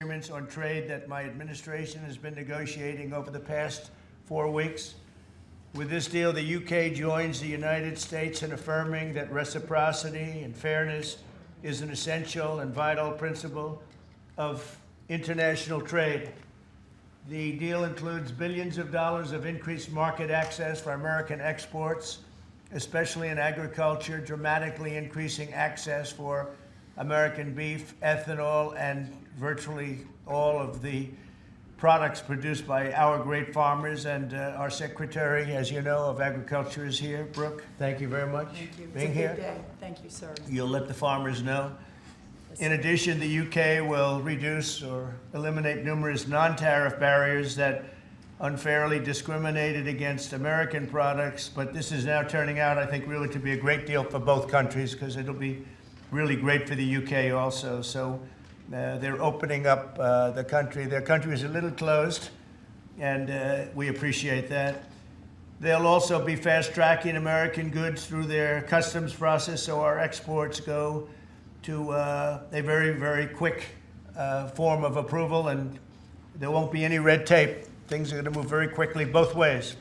agreements on trade that my administration has been negotiating over the past 4 weeks. With this deal, the UK joins the United States in affirming that reciprocity and fairness is an essential and vital principle of international trade. The deal includes billions of dollars of increased market access for American exports, especially in agriculture, dramatically increasing access for American beef, ethanol, and virtually all of the products produced by our great farmers. And our Secretary, as you know, of Agriculture is here. Brooke, thank you very much for being here. It's a good day. Thank you, sir. You'll let the farmers know. In addition, the UK will reduce or eliminate numerous non-tariff barriers that unfairly discriminated against American products. But this is now turning out, I think, really to be a great deal for both countries, because it'll be really great for the UK also. So they're opening up the country. Their country is a little closed, and we appreciate that. They'll also be fast-tracking American goods through their customs process, so our exports go to a very, very quick form of approval, and there won't be any red tape. Things are going to move very quickly both ways.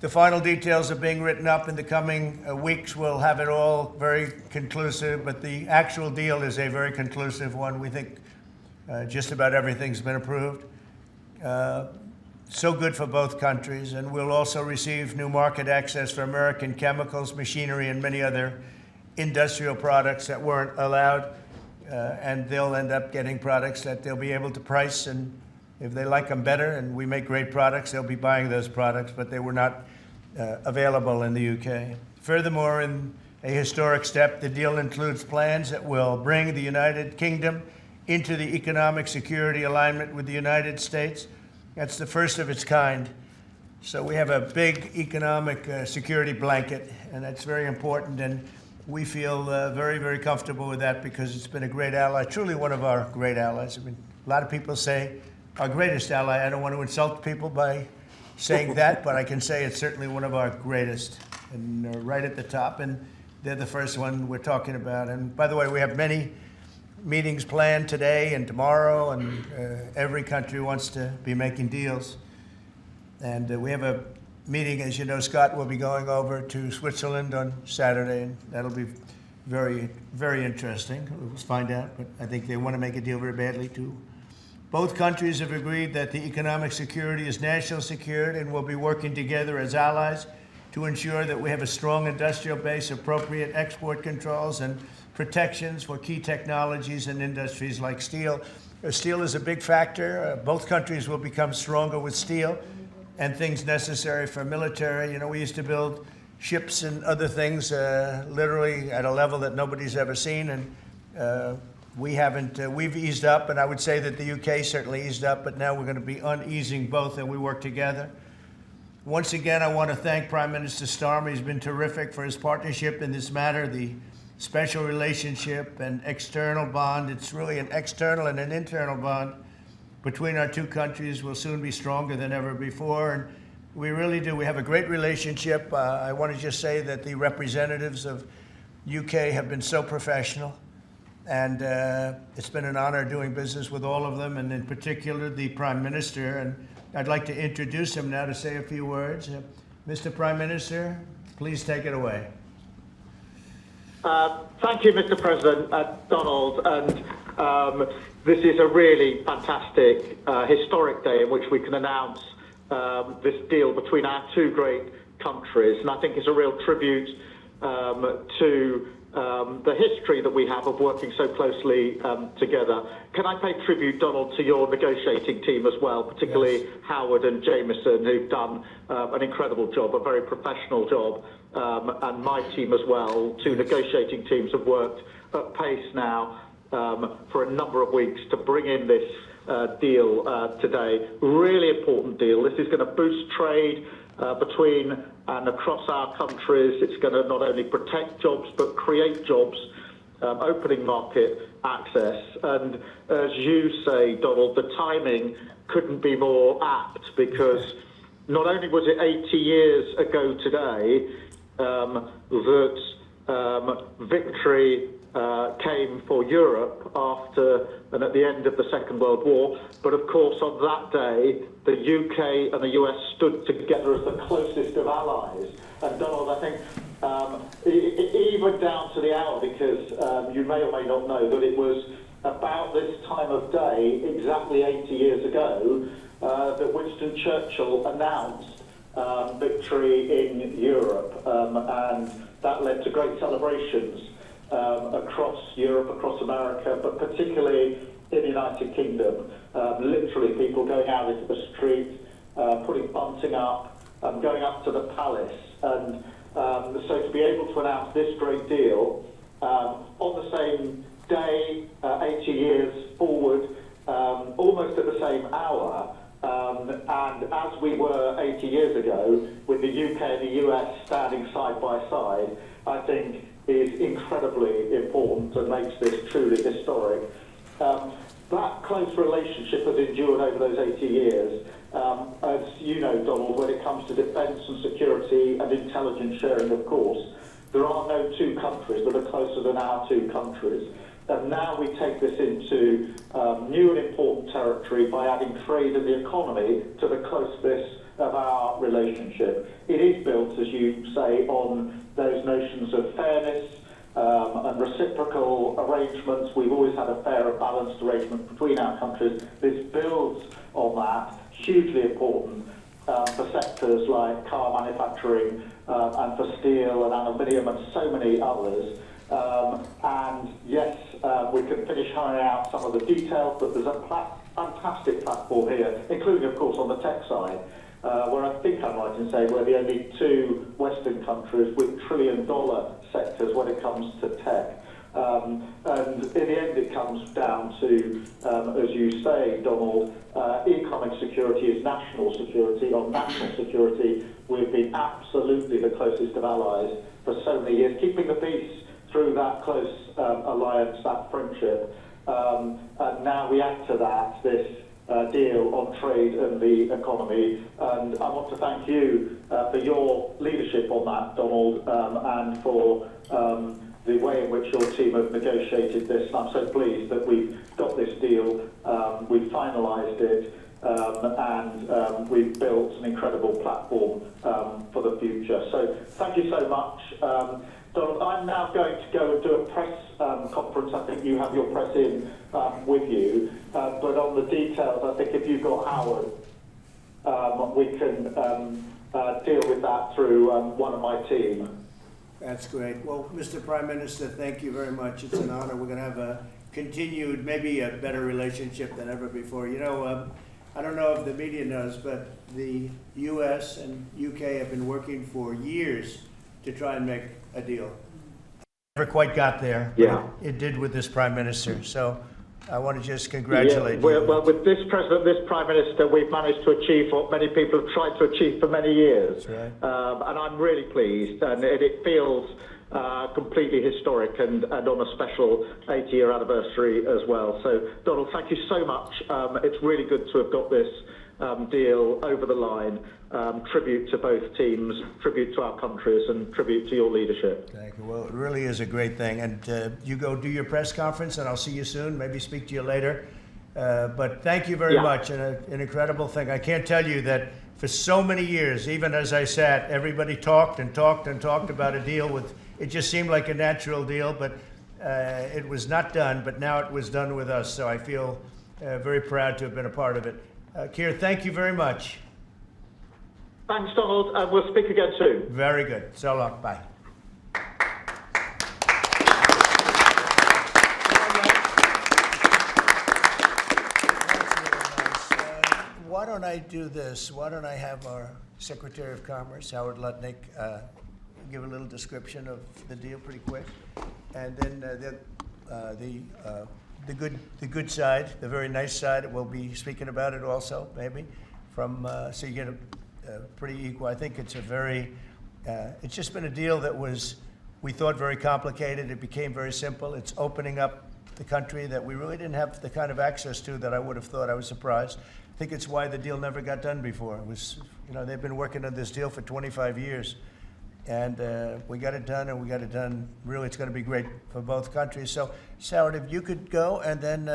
The final details are being written up in the coming weeks. We'll have it all very conclusive, but the actual deal is a very conclusive one. We think just about everything's been approved. So good for both countries, and we'll also receive new market access for American chemicals, machinery, and many other industrial products that weren't allowed, and they'll end up getting products that they'll be able to price, and if they like them better and we make great products, they'll be buying those products, but they were not available in the UK. Furthermore, in a historic step, the deal includes plans that will bring the United Kingdom into the economic security alignment with the United States. That's the first of its kind. So we have a big economic security blanket, and that's very important, and we feel very, very comfortable with that because it's been a great ally, truly one of our great allies. I mean, a lot of people say our greatest ally. I don't want to insult people by saying that, but I can say it's certainly one of our greatest, and right at the top, and they're the first one we're talking about. And by the way, we have many meetings planned today and tomorrow, and every country wants to be making deals. And we have a meeting, as you know, Scott will be going over to Switzerland on Saturday, and that'll be very, very interesting. We'll find out, but I think they want to make a deal very badly too. Both countries have agreed that the economic security is national security, and will be working together as allies to ensure that we have a strong industrial base, appropriate export controls, and protections for key technologies and industries like steel. Steel is a big factor. Both countries will become stronger with steel and things necessary for military. You know, we used to build ships and other things literally at a level that nobody's ever seen, and we haven't, we've eased up, and I would say that the UK certainly eased up, but now we're going to be uneasing both, and we work together. Once again, I want to thank Prime Minister Starmer. He's been terrific for his partnership in this matter. The special relationship and external bond, it's really an external and an internal bond between our two countries, will soon be stronger than ever before, and we really do. We have a great relationship. I want to just say that the representatives of UK have been so professional, and it's been an honor doing business with all of them, and in particular the Prime Minister. And I'd like to introduce him now to say a few words. Mr. Prime Minister, please take it away. Thank you, Mr. President, Donald. And this is a really fantastic, historic day in which we can announce this deal between our two great countries. And I think it's a real tribute to the history that we have of working so closely together. Can I pay tribute, Donald, to your negotiating team as well, particularly yes, Howard and Jameson, who've done an incredible job, a very professional job, and my team as well. Two negotiating teams have worked at pace now for a number of weeks to bring in this deal today. Really important deal. This is going to boost trade between and across our countries. It's going to not only protect jobs but create jobs, opening market access. And as you say, Donald, the timing couldn't be more apt, because not only was it 80 years ago today that victory came for Europe after and at the end of the Second World War. But of course, on that day, the UK and the US stood together as the closest of allies. And Donald, I think, even down to the hour, because you may or may not know that it was about this time of day, exactly 80 years ago, that Winston Churchill announced victory in Europe, and that led to great celebrations across Europe, across America, but particularly in the United Kingdom. Literally people going out into the street, putting bunting up, going up to the palace. And so to be able to announce this great deal on the same day, 80 years forward, almost at the same hour, and as we were 80 years ago, with the UK and the US standing side by side, I think is incredibly important and makes this truly historic. That close relationship has endured over those 80 years. As you know, Donald, when it comes to defence and security and intelligence sharing, of course, there are no two countries that are closer than our two countries. And now we take this into new and important territory by adding trade and the economy to the closeness of our relationship. It is built, as you say, on those notions of fairness and reciprocal arrangements. We've always had a fair and balanced arrangement between our countries. This builds on that, hugely important for sectors like car manufacturing and for steel and aluminium and so many others. And yes, we can finish ironing out some of the details, but there's a fantastic platform here, including, of course, on the tech side, where I think I'm right in saying we're the only two Western countries with trillion-dollar sectors when it comes to tech. And in the end, it comes down to, as you say, Donald, economic security is national security. On national security, we've been absolutely the closest of allies for so many years, keeping the peace through that close alliance, that friendship. And now we add to that this deal on trade and the economy. And I want to thank you for your leadership on that, Donald, and for the way in which your team have negotiated this. And I'm so pleased that we've got this deal, we've finalised it, and we've built an incredible platform for the future. So thank you so much. Donald, I'm now going to go and do a press conference. I think you have your press in with you. But on the details, I think if you've got Howard, we can deal with that through one of my team. That's great. Well, Mr. Prime Minister, thank you very much. It's an honor. We're going to have a continued, maybe a better relationship than ever before. You know, I don't know if the media knows, but the US and UK have been working for years to try and make a deal. Never quite got there. Yeah. It did with this Prime Minister. So I want to just congratulate you. Well, with this President, this Prime Minister, we've managed to achieve what many people have tried to achieve for many years. That's right. And I'm really pleased, and it feels completely historic and on a special 80-year anniversary as well. So, Donald, thank you so much. It's really good to have got this deal over the line. Tribute to both teams, tribute to our countries, and tribute to your leadership. Thank you. Well, it really is a great thing. And you go do your press conference, and I'll see you soon. Maybe speak to you later. But thank you very much. And an incredible thing. I can't tell you that for so many years, even as I sat, everybody talked and talked and talked about a deal with. It just seemed like a natural deal, but it was not done. But now it was done with us. So I feel very proud to have been a part of it. Keir, thank you very much. Thanks, Donald, and we'll speak again soon. Very good. So long. Bye. Why don't I do this? Why don't I have our Secretary of Commerce, Howard Lutnick, give a little description of the deal pretty quick, and then the good side, the very nice side, we'll be speaking about it also, maybe, from so you get a pretty equal. I think it's a very, it's just been a deal that was, we thought, very complicated. It became very simple. It's opening up the country that we really didn't have the kind of access to that I would have thought. I was surprised. I think it's why the deal never got done before. It was, you know, they've been working on this deal for 25 years. And we got it done, and we got it done. Really, it's going to be great for both countries. So, Sarah, if you could go, and then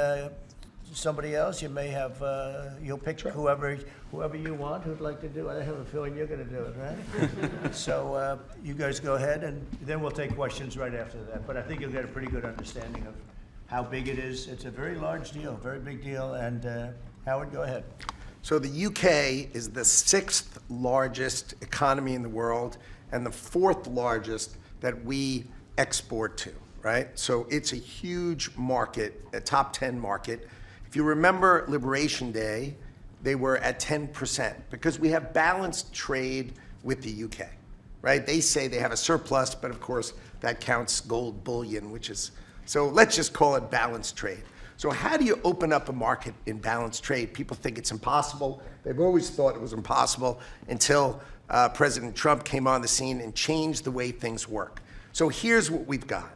somebody else, you may have, you'll pick whoever you want who'd like to do it. I have a feeling you're going to do it, right? So you guys go ahead, and then we'll take questions right after that. But I think you'll get a pretty good understanding of how big it is. It's a very large deal, very big deal. And Howard, go ahead. So the UK is the 6th largest economy in the world and the 4th largest that we export to, right? So it's a huge market, a top 10 market. If you remember Liberation Day, they were at 10% because we have balanced trade with the UK, right? They say they have a surplus, but of course that counts gold bullion, which is, so let's just call it balanced trade. So how do you open up a market in balanced trade? People think it's impossible. They've always thought it was impossible until President Trump came on the scene and changed the way things work. So here's what we've got.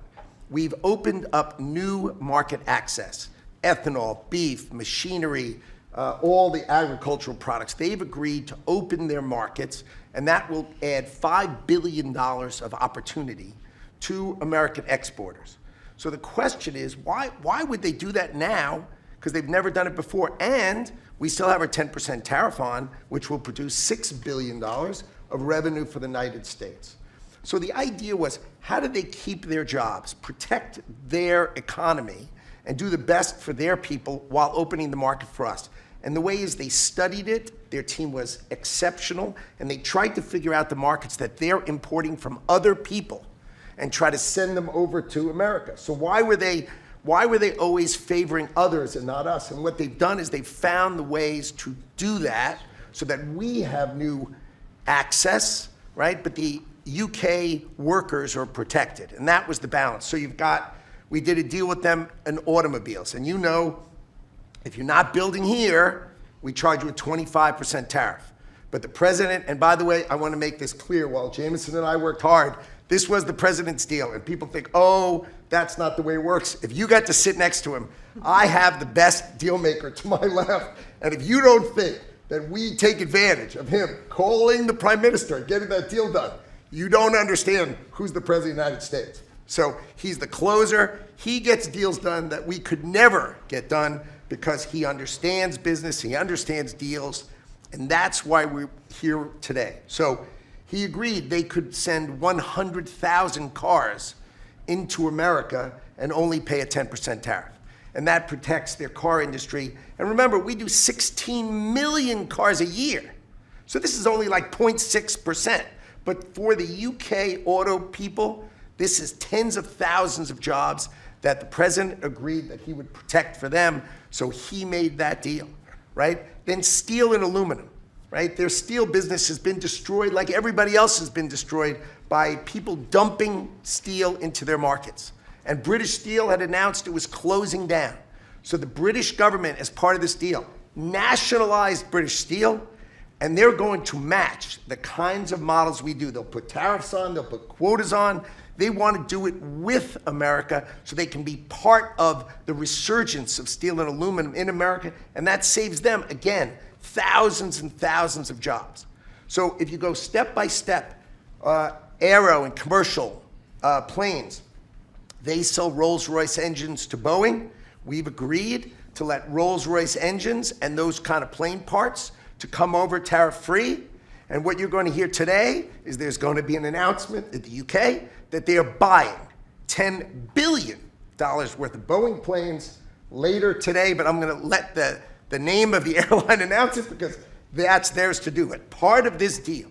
We've opened up new market access, ethanol, beef, machinery, all the agricultural products. They've agreed to open their markets, and that will add $5 billion of opportunity to American exporters. So the question is, why would they do that now? Because they've never done it before. And we still have our 10% tariff on, which will produce $6 billion of revenue for the United States. So the idea was, how do they keep their jobs, protect their economy, and do the best for their people while opening the market for us? And the way is they studied it, their team was exceptional, and they tried to figure out the markets that they're importing from other people and try to send them over to America. So why were they always favoring others and not us? And what they've done is they've found the ways to do that so that we have new access, right? But the UK workers are protected, and that was the balance. So we did a deal with them in automobiles, and you know, if you're not building here, we charge you a 25% tariff. But the president, and by the way, I want to make this clear, while Jameson and I worked hard, this was the president's deal, and people think, oh, that's not the way it works. If you got to sit next to him, I have the best deal maker to my left, and if you don't think that we take advantage of him calling the prime minister and getting that deal done, you don't understand who's the president of the United States. So he's the closer. He gets deals done that we could never get done because he understands business, he understands deals, and that's why we're here today. So he agreed they could send 100,000 cars into America and only pay a 10% tariff. And that protects their car industry. And remember, we do 16 million cars a year. So this is only like 0.6%. But for the UK auto people, this is tens of thousands of jobs that the president agreed that he would protect for them. So he made that deal, right? Then steel and aluminum. Right? Their steel business has been destroyed like everybody else has been destroyed by people dumping steel into their markets. And British Steel had announced it was closing down. So the British government, as part of this deal, nationalized British Steel, and they're going to match the kinds of models we do. They'll put tariffs on, they'll put quotas on. They want to do it with America so they can be part of the resurgence of steel and aluminum in America, and that saves them, again, thousands and thousands of jobs. So if you go step by step, aero and commercial planes, they sell Rolls-Royce engines to Boeing. We've agreed to let Rolls-Royce engines and those kind of plane parts to come over tariff-free. And what you're going to hear today is there's going to be an announcement in the UK that they are buying $10 billion worth of Boeing planes later today, but I'm going to let the name of the airline announce it because that's theirs to do it. Part of this deal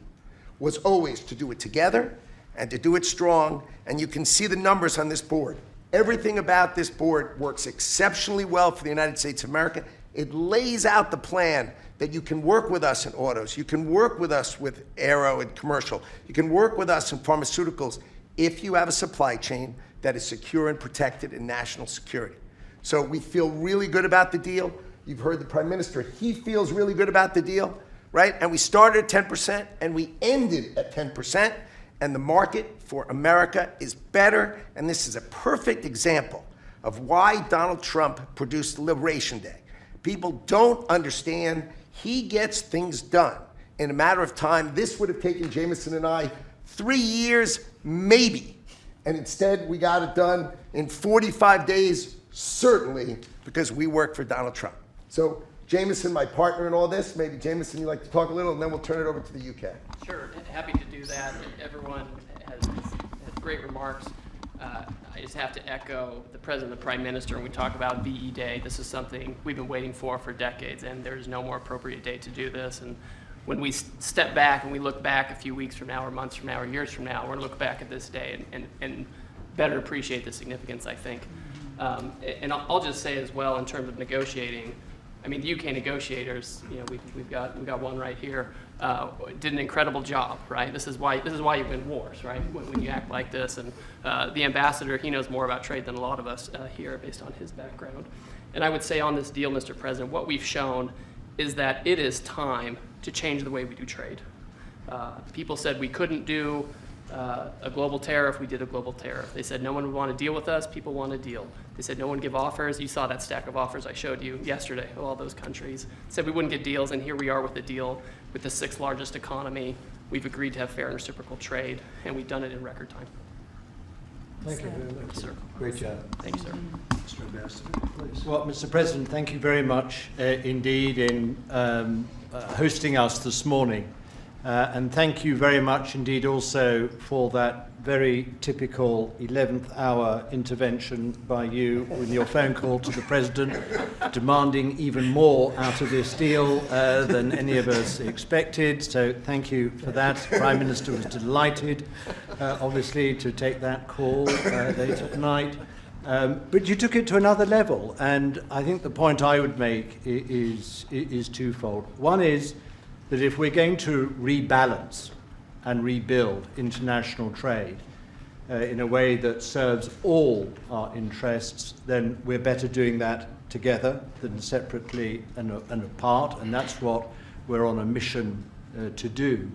was always to do it together and to do it strong, and you can see the numbers on this board. Everything about this board works exceptionally well for the United States of America. It lays out the plan that you can work with us in autos, you can work with us with aero and commercial, you can work with us in pharmaceuticals if you have a supply chain that is secure and protected in national security. So we feel really good about the deal. You've heard the Prime Minister, he feels really good about the deal, right? And we started at 10% and we ended at 10%, and the market for America is better, and this is a perfect example of why Donald Trump produced Liberation Day. People don't understand. He gets things done in a matter of time. This would have taken Jameson and I 3 years, maybe. And instead, we got it done in 45 days, certainly, because we work for Donald Trump. So, Jameson, my partner in all this, maybe Jameson, you'd like to talk a little, and then we'll turn it over to the UK. Sure, happy to do that. Everyone has great remarks. I just have to echo the President and the Prime Minister when we talk about VE Day. This is something we've been waiting for decades, and there's no more appropriate day to do this. And when we step back and we look back a few weeks from now or months from now or years from now, we're going to look back at this day and better appreciate the significance, I think. And I'll just say as well, in terms of negotiating, I mean, the UK negotiators, you know, we've got one right here, did an incredible job, right? This is why you win wars, right? When you act like this, and the ambassador, he knows more about trade than a lot of us here, based on his background. And I would say on this deal, Mr. President, what we've shown is that it is time to change the way we do trade. People said we couldn't do a global tariff. We did a global tariff. They said no one would want to deal with us. People want a deal. They said no one give offers. You saw that stack of offers I showed you yesterday of all those countries. Said we wouldn't get deals, and here we are with a deal with the 6th largest economy. We've agreed to have fair and reciprocal trade, and we've done it in record time. Thank you very much. Sir. Great job. Thank you, sir. Mr. Ambassador, please. Well, Mr. President, thank you very much indeed in hosting us this morning. And thank you very much indeed also for that very typical 11th hour intervention by you with your phone call to the President, demanding even more out of this deal than any of us expected. So thank you for that. The Prime Minister was delighted, obviously, to take that call late at night. But you took it to another level, and I think the point I would make is twofold. One is that if we're going to rebalance and rebuild international trade in a way that serves all our interests, then we're better doing that together than separately and apart, and that's what we're on a mission to do.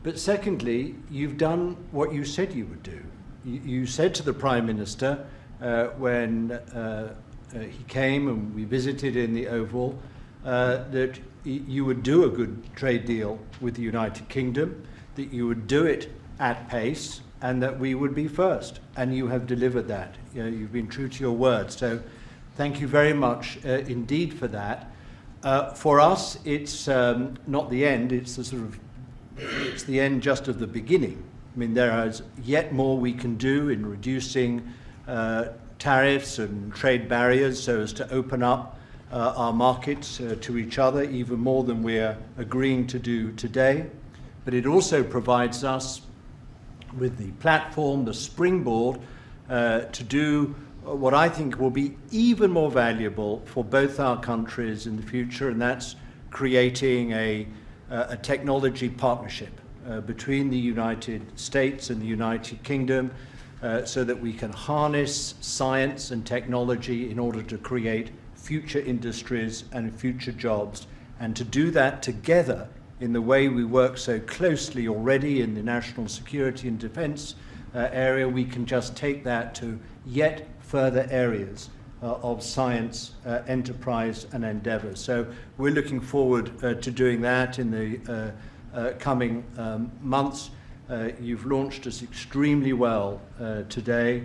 But secondly, you've done what you said you would do. You said to the Prime Minister when he came and we visited in the Oval that you would do a good trade deal with the United Kingdom, that you would do it at pace, and that we would be first. And you have delivered that. You know, you've been true to your word. So thank you very much indeed for that. For us, it's not the end. It's it's the end just of the beginning. I mean, there is yet more we can do in reducing tariffs and trade barriers so as to open up our markets to each other even more than we're agreeing to do today. But it also provides us with the platform, the springboard, to do what I think will be even more valuable for both our countries in the future, and that's creating a technology partnership between the United States and the United Kingdom so that we can harness science and technology in order to create future industries and future jobs, and to do that together in the way we work so closely already in the national security and defense area. We can just take that to yet further areas of science, enterprise and endeavor. So we're looking forward to doing that in the coming months. You've launched us extremely well today.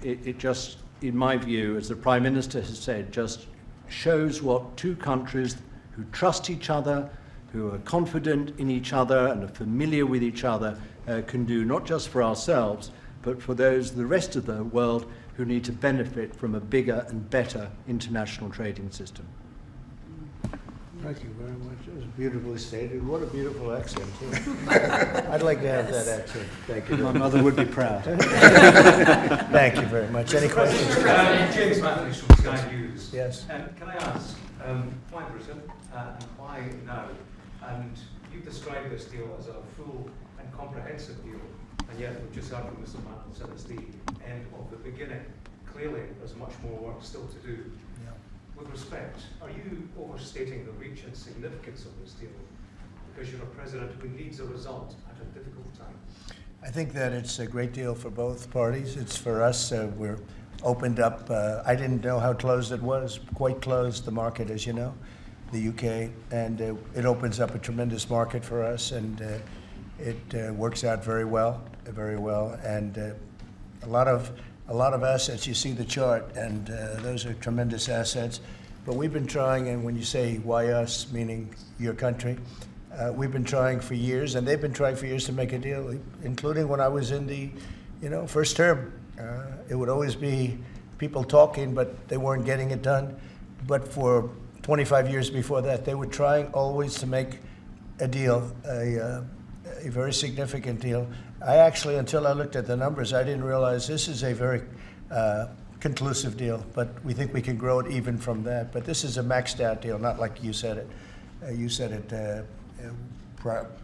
It just, in my view, as the Prime Minister has said, just shows what two countries who trust each other, who are confident in each other and are familiar with each other can do, not just for ourselves, but for the rest of the world who need to benefit from a bigger and better international trading system. Thank you very much. It was beautifully stated. What a beautiful accent, too. I'd like to have that accent. Thank you. My mother would be proud. Thank you very much. Any questions? James Matthews from Sky News. Yes. Can I ask, why Britain and why now? And you've described this deal as a full and comprehensive deal, and yet we've just heard from Mr. Matthews that it's the end of the beginning. Clearly, there's much more work still to do. Yeah. With respect, are you overstating the reach and significance of this deal because you're a president who needs a result at a difficult time? I think that it's a great deal for both parties. It's for us. We're opened up. I didn't know how closed it was. Quite closed, the market, as you know, the UK, and it opens up a tremendous market for us. And It works out very well, and a lot of assets. You see the chart, and those are tremendous assets. But we've been trying, and when you say why us, meaning your country, we've been trying for years, and they've been trying for years to make a deal, including when I was in the, first term. It would always be people talking, but they weren't getting it done. But for 25 years before that, they were trying always to make a deal, a very significant deal. I actually, until I looked at the numbers, I didn't realize this is a very conclusive deal, but we think we can grow it even from that. But this is a maxed out deal, not like you said it. You said it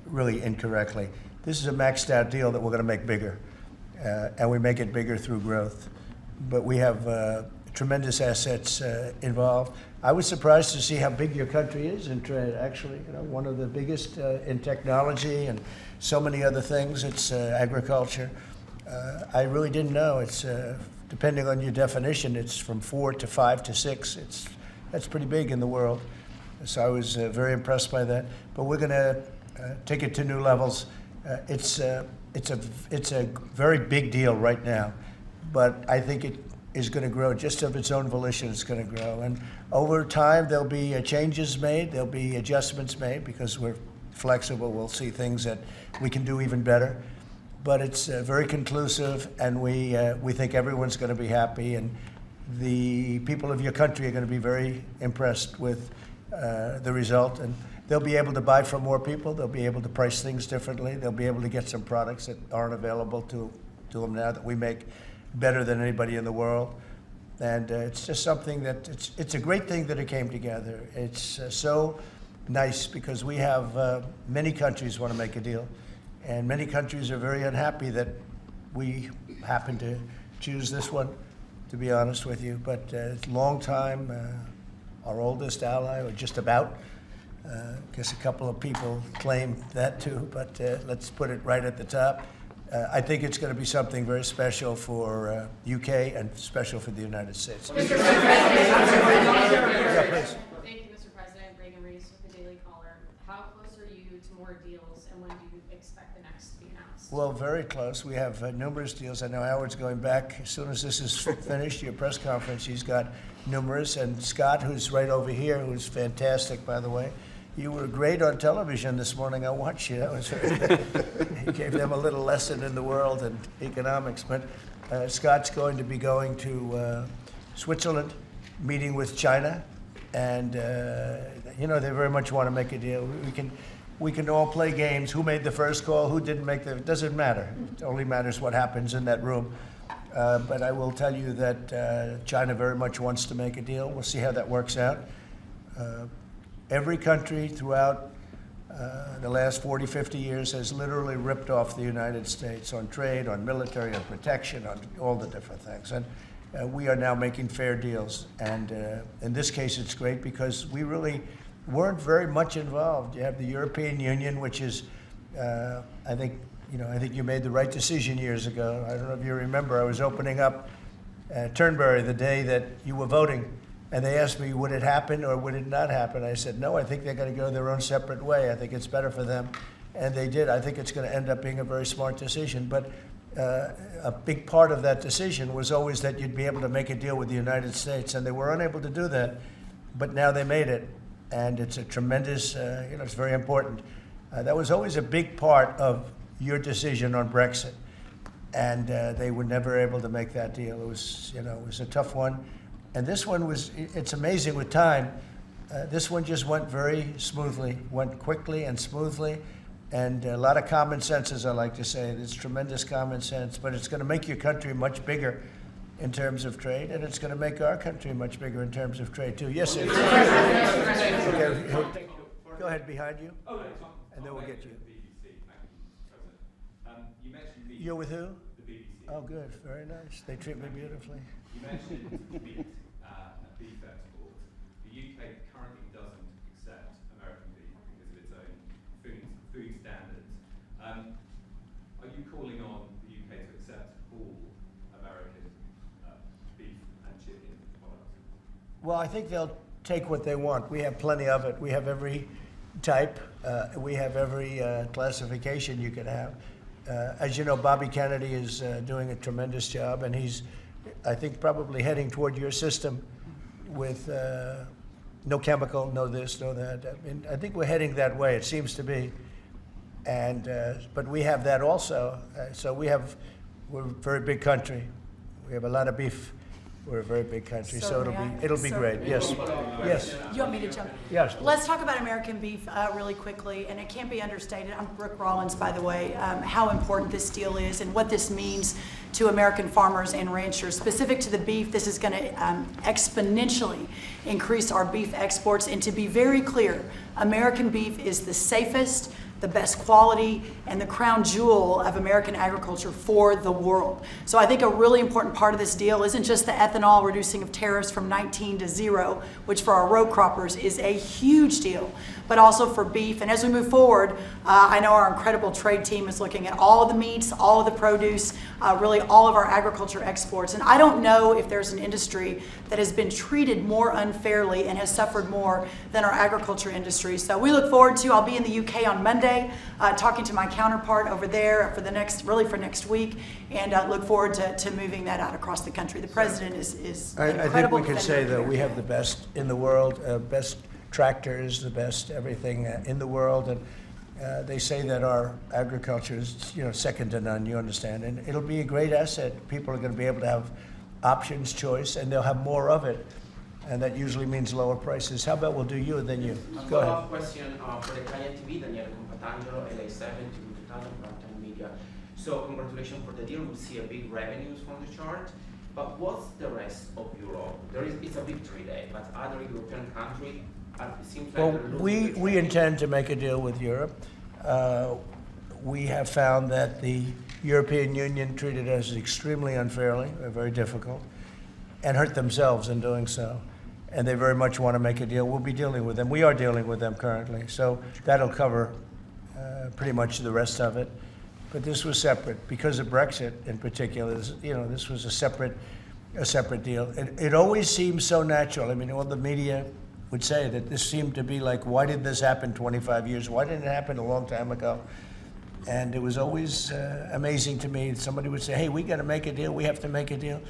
really incorrectly. This is a maxed out deal that we're going to make bigger, and we make it bigger through growth. But we have tremendous assets involved. I was surprised to see how big your country is in trade, actually. One of the biggest in technology and so many other things. It's agriculture. I really didn't know. It's depending on your definition, it's from 4 to 5 to 6. That's pretty big in the world. So I was very impressed by that. But we're going to take it to new levels. It's a very big deal right now, but I think it is going to grow just of its own volition. It's going to grow, and over time there'll be changes made, there'll be adjustments made because we're flexible. We'll see things that we can do even better, but it's very conclusive, and we think everyone's going to be happy, and the people of your country are going to be very impressed with the result, and they'll be able to buy from more people. They'll be able to price things differently. They'll be able to get some products that aren't available to them now that we make better than anybody in the world. And it's just something that it's a great thing that it came together. It's so nice because we have many countries want to make a deal, and many countries are very unhappy that we happen to choose this one, to be honest with you. But it's a long time, our oldest ally, or just about. I guess a couple of people claim that too, but let's put it right at the top. I think it's going to be something very special for UK and special for the United States. Mr. President, Yeah, please. thank you, Mr. President. Reagan Reese with the Daily Caller. How close are you to more deals, and when do you expect the next to be announced? Well, very close. We have numerous deals. I know Howard's going back. As soon as this is finished, your press conference, he's got numerous. And Scott, who's right over here, who's fantastic, by the way. You were great on television this morning. I watched you. That was very good. He gave them a little lesson in the world and economics. But Scott's going to be going to Switzerland, meeting with China, and they very much want to make a deal. We can all play games. Who made the first call? Who didn't make the? It doesn't matter. It only matters what happens in that room. But I will tell you that China very much wants to make a deal. We'll see how that works out. Every country throughout the last 40, 50 years has literally ripped off the United States on trade, on military, on protection, on all the different things. And we are now making fair deals. And in this case, it's great because we really weren't very much involved. You have the European Union, which is, I think you made the right decision years ago. I don't know if you remember, I was opening up Turnberry the day that you were voting. And they asked me, would it happen or would it not happen? I said, no, I think they're going to go their own separate way. I think it's better for them. And they did. I think it's going to end up being a very smart decision. But a big part of that decision was always that you'd be able to make a deal with the United States. And they were unable to do that. But now they made it. And it's a tremendous, it's very important. That was always a big part of your decision on Brexit. And they were never able to make that deal. It was a tough one. And this one it's amazing with time. This one just went very smoothly, went quickly and smoothly, and a lot of common sense, as I like to say. It's tremendous common sense, but it's going to make your country much bigger in terms of trade, and it's going to make our country much bigger in terms of trade, too. Yes, sir. Okay, go ahead, behind you, and then we'll get you. You're with who? The BBC. Oh, good, very nice. They treat me beautifully. You mentioned beef and beef exports. The UK currently doesn't accept American beef because of its own food standards. Are you calling on the UK to accept all American beef and chicken products? Well, I think they'll take what they want. We have plenty of it. We have every type. We have every classification you could have. As you know, Bobby Kennedy is doing a tremendous job, and he's, I think, probably heading toward your system with no chemical, no this, no that. I mean, I think we're heading that way, it seems to be. And, but we have that also. So we're a very big country. We have a lot of beef. We're a very big country, so it'll be great. Yes, yes. You want me to jump? Yes. Let's talk about American beef really quickly, and it can't be understated. I'm Brooke Rollins, by the way. How important this deal is and what this means to American farmers and ranchers. Specific to the beef, this is going to exponentially increase our beef exports. And to be very clear, American beef is the safest, the best quality, and the crown jewel of American agriculture for the world. So I think a really important part of this deal isn't just the ethanol reducing of tariffs from 19 to 0, which for our row croppers is a huge deal, but also for beef. And as we move forward, I know our incredible trade team is looking at all of the meats, all of the produce, really all of our agriculture exports. And I don't know if there's an industry that has been treated more unfairly and has suffered more than our agriculture industry. So we look forward to, I'll be in the UK on Monday, talking to my counterpart over there for next week, and look forward to moving that out across the country. The president is I think incredible. we can say that we have the best in the world, best tractors, the best everything in the world, and they say that our agriculture is, second to none. You understand, and it'll be a great asset. People are going to be able to have options, choice, and they'll have more of it. And that usually means lower prices. How about we'll do you and then you? Go ahead. Follow-up question for the client TV, Daniele Compatangelo, LA7 to 2000 Primetime Media. So congratulations for the deal. We see a big revenues from the chart. But what's the rest of Europe? It's a victory day, but other European countries, it seems like we intend to make a deal with Europe. We have found that the European Union treated us extremely unfairly, very difficult, and hurt themselves in doing so. And they very much want to make a deal. We'll be dealing with them. We are dealing with them currently. So that'll cover pretty much the rest of it. But this was separate because of Brexit in particular. This was a separate deal. It always seems so natural. I mean, all the media would say that this seemed to be like, why did this happen 25 years? Why didn't it happen a long time ago? And it was always amazing to me. Somebody would say, hey, we got to make a deal. We have to make a deal.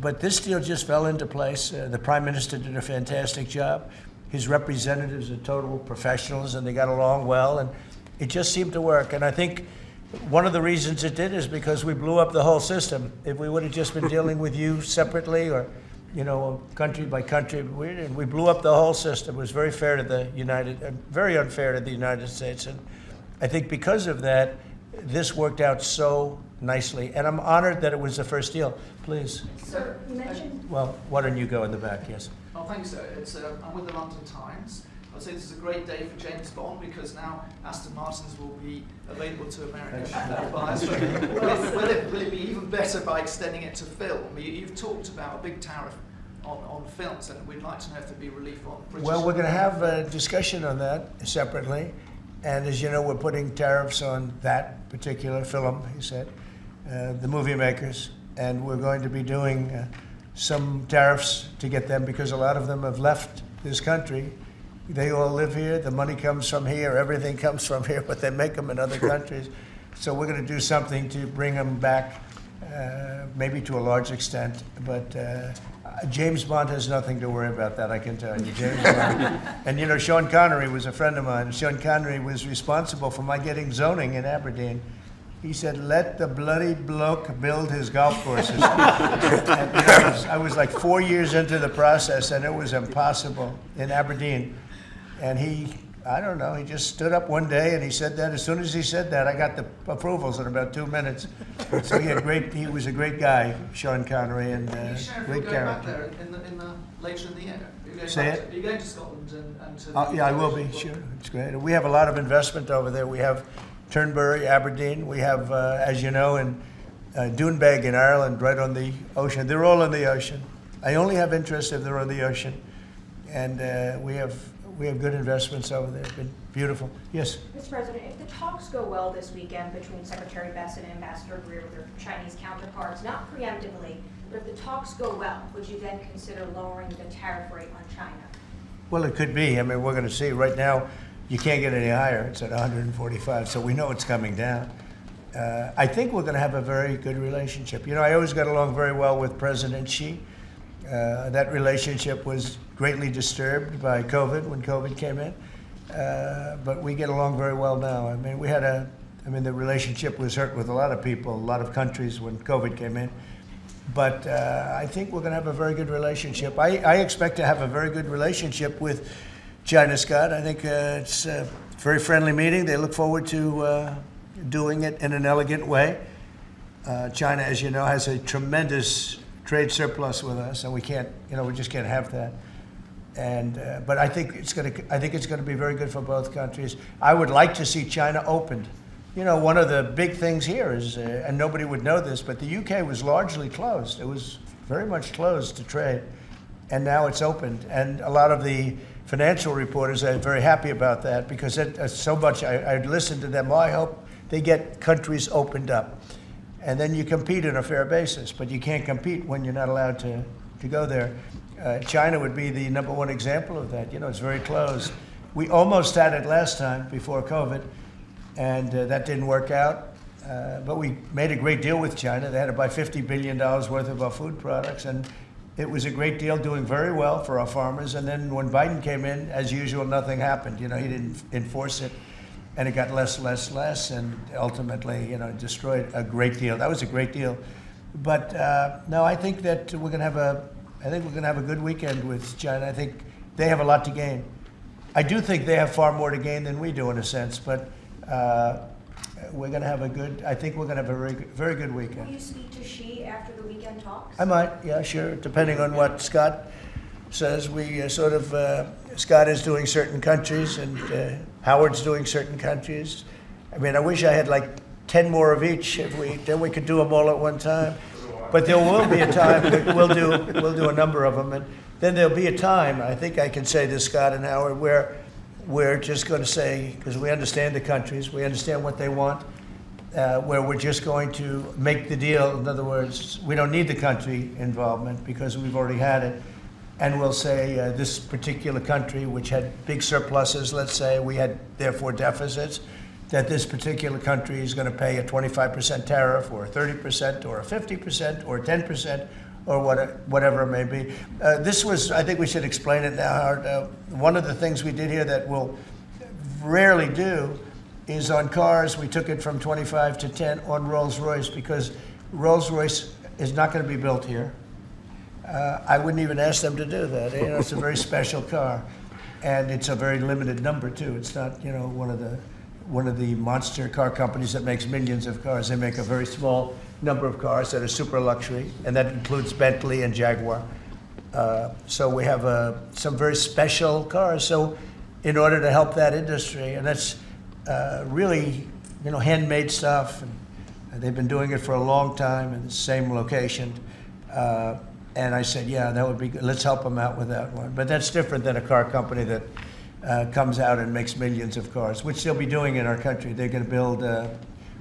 But this deal just fell into place. The Prime Minister did a fantastic job. His representatives are total professionals, and they got along well, and it just seemed to work. And I think one of the reasons it did is because we blew up the whole system. If we would have just been dealing with you separately or, country by country, we blew up the whole system. It was very fair to very unfair to the United States. And I think because of that, this worked out so nicely, and I'm honored that it was the first deal. Please. Sir, you mentioned... Well, why don't you go in the back, yes. Oh, thanks, sir. I'm with the London Times. I'd say this is a great day for James Bond because now Aston Martins will be available to American buyers. Will it be even better by extending it to film? You've talked about a big tariff on films, and we'd like to know if there'd be relief on British... Well, we're going to have a discussion on that separately. And as you know, we're putting tariffs on that particular film, he said, the movie makers. And we're going to be doing some tariffs to get them because a lot of them have left this country. They all live here. The money comes from here. Everything comes from here, but they make them in other countries. So we're going to do something to bring them back, maybe to a large extent. But James Bond has nothing to worry about that, I can tell you. James Bond. And Sean Connery was a friend of mine. Sean Connery was responsible for my getting zoning in Aberdeen. He said, let the bloody bloke build his golf courses. And, I was like 4 years into the process, and it was impossible in Aberdeen. And he just stood up one day and he said that. As soon as he said that, I got the approvals in about 2 minutes. So he was a great guy, Sean Connery, and great character. Back there later in the year? Are you going to Scotland and to... Yeah, I will be, sure. It's great. We have a lot of investment over there. We have Turnberry, Aberdeen. We have, as you know, in Doonbeg in Ireland, right on the ocean. They're all on the ocean. I only have interest if they're on the ocean. And we have good investments over there. It's been beautiful. Yes? Mr. President, if the talks go well this weekend between Secretary Bessent and Ambassador Greer with their Chinese counterparts, not preemptively, but if the talks go well, would you then consider lowering the tariff rate on China? Well, it could be. I mean, we're going to see. Right now, you can't get any higher. It's at 145, so we know it's coming down. I think we're going to have a very good relationship. You know, I always got along very well with President Xi. That relationship was greatly disturbed by COVID when COVID came in, but we get along very well now. I mean, the relationship was hurt with a lot of people, a lot of countries when COVID came in. But I think we're going to have a very good relationship. I expect to have a very good relationship with China, Scott. I think it's a very friendly meeting. They look forward to doing it in an elegant way. China, as you know, has a tremendous trade surplus with us, and we just can't have that. But I think it's going to be very good for both countries. I would like to see China opened. You know, one of the big things here is, and nobody would know this, but the UK was largely closed. It was very much closed to trade, and now it's opened. And a lot of the financial reporters are very happy about that because so much, I'd listen to them, well, I hope they get countries opened up. And then you compete on a fair basis, but you can't compete when you're not allowed to go there. China would be the #1 example of that. You know, it's very closed. We almost had it last time before COVID, and that didn't work out. But we made a great deal with China. They had to buy $50 billion worth of our food products, and it was a great deal, doing very well for our farmers. And then when Biden came in, as usual, nothing happened. You know, he didn't enforce it, and it got less, and ultimately, you know, destroyed a great deal. That was a great deal. But no, I think that we're going to have a good weekend with China. I think they have a lot to gain. I do think they have far more to gain than we do in a sense, but we're going to have I think we're going to have a very, very good weekend. Will you speak to Xi after the weekend talks? I might, yeah, sure, depending on what Scott says. We Scott is doing certain countries, and Howard's doing certain countries. I mean, I wish I had like 10 more of each. Then we could do them all at one time. But there will be a time, we'll do a number of them, and then there'll be a time, I think I can say this, Scott and Howard, where we're just going to say, because we understand the countries, we understand what they want, where we're just going to make the deal. In other words, we don't need the country involvement because we've already had it. And we'll say this particular country, which had big surpluses, let's say, we had therefore deficits, that this particular country is going to pay a 25% tariff or a 30% or a 50% or 10% or whatever it may be. I think we should explain it now, Howard. One of the things we did here that we'll rarely do is on cars, we took it from 25 to 10 on Rolls-Royce because Rolls-Royce is not going to be built here. I wouldn't even ask them to do that. You know, it's a very special car, and it's a very limited number too. It's not, you know, one of the monster car companies that makes millions of cars. They make a very small number of cars that are super luxury, and that includes Bentley and Jaguar. So we have some very special cars. So in order to help that industry, and that's really, you know, handmade stuff, and they've been doing it for a long time in the same location. And I said, yeah, that would be good. Let's help them out with that one. But that's different than a car company that comes out and makes millions of cars, which they'll be doing in our country. They're going to build,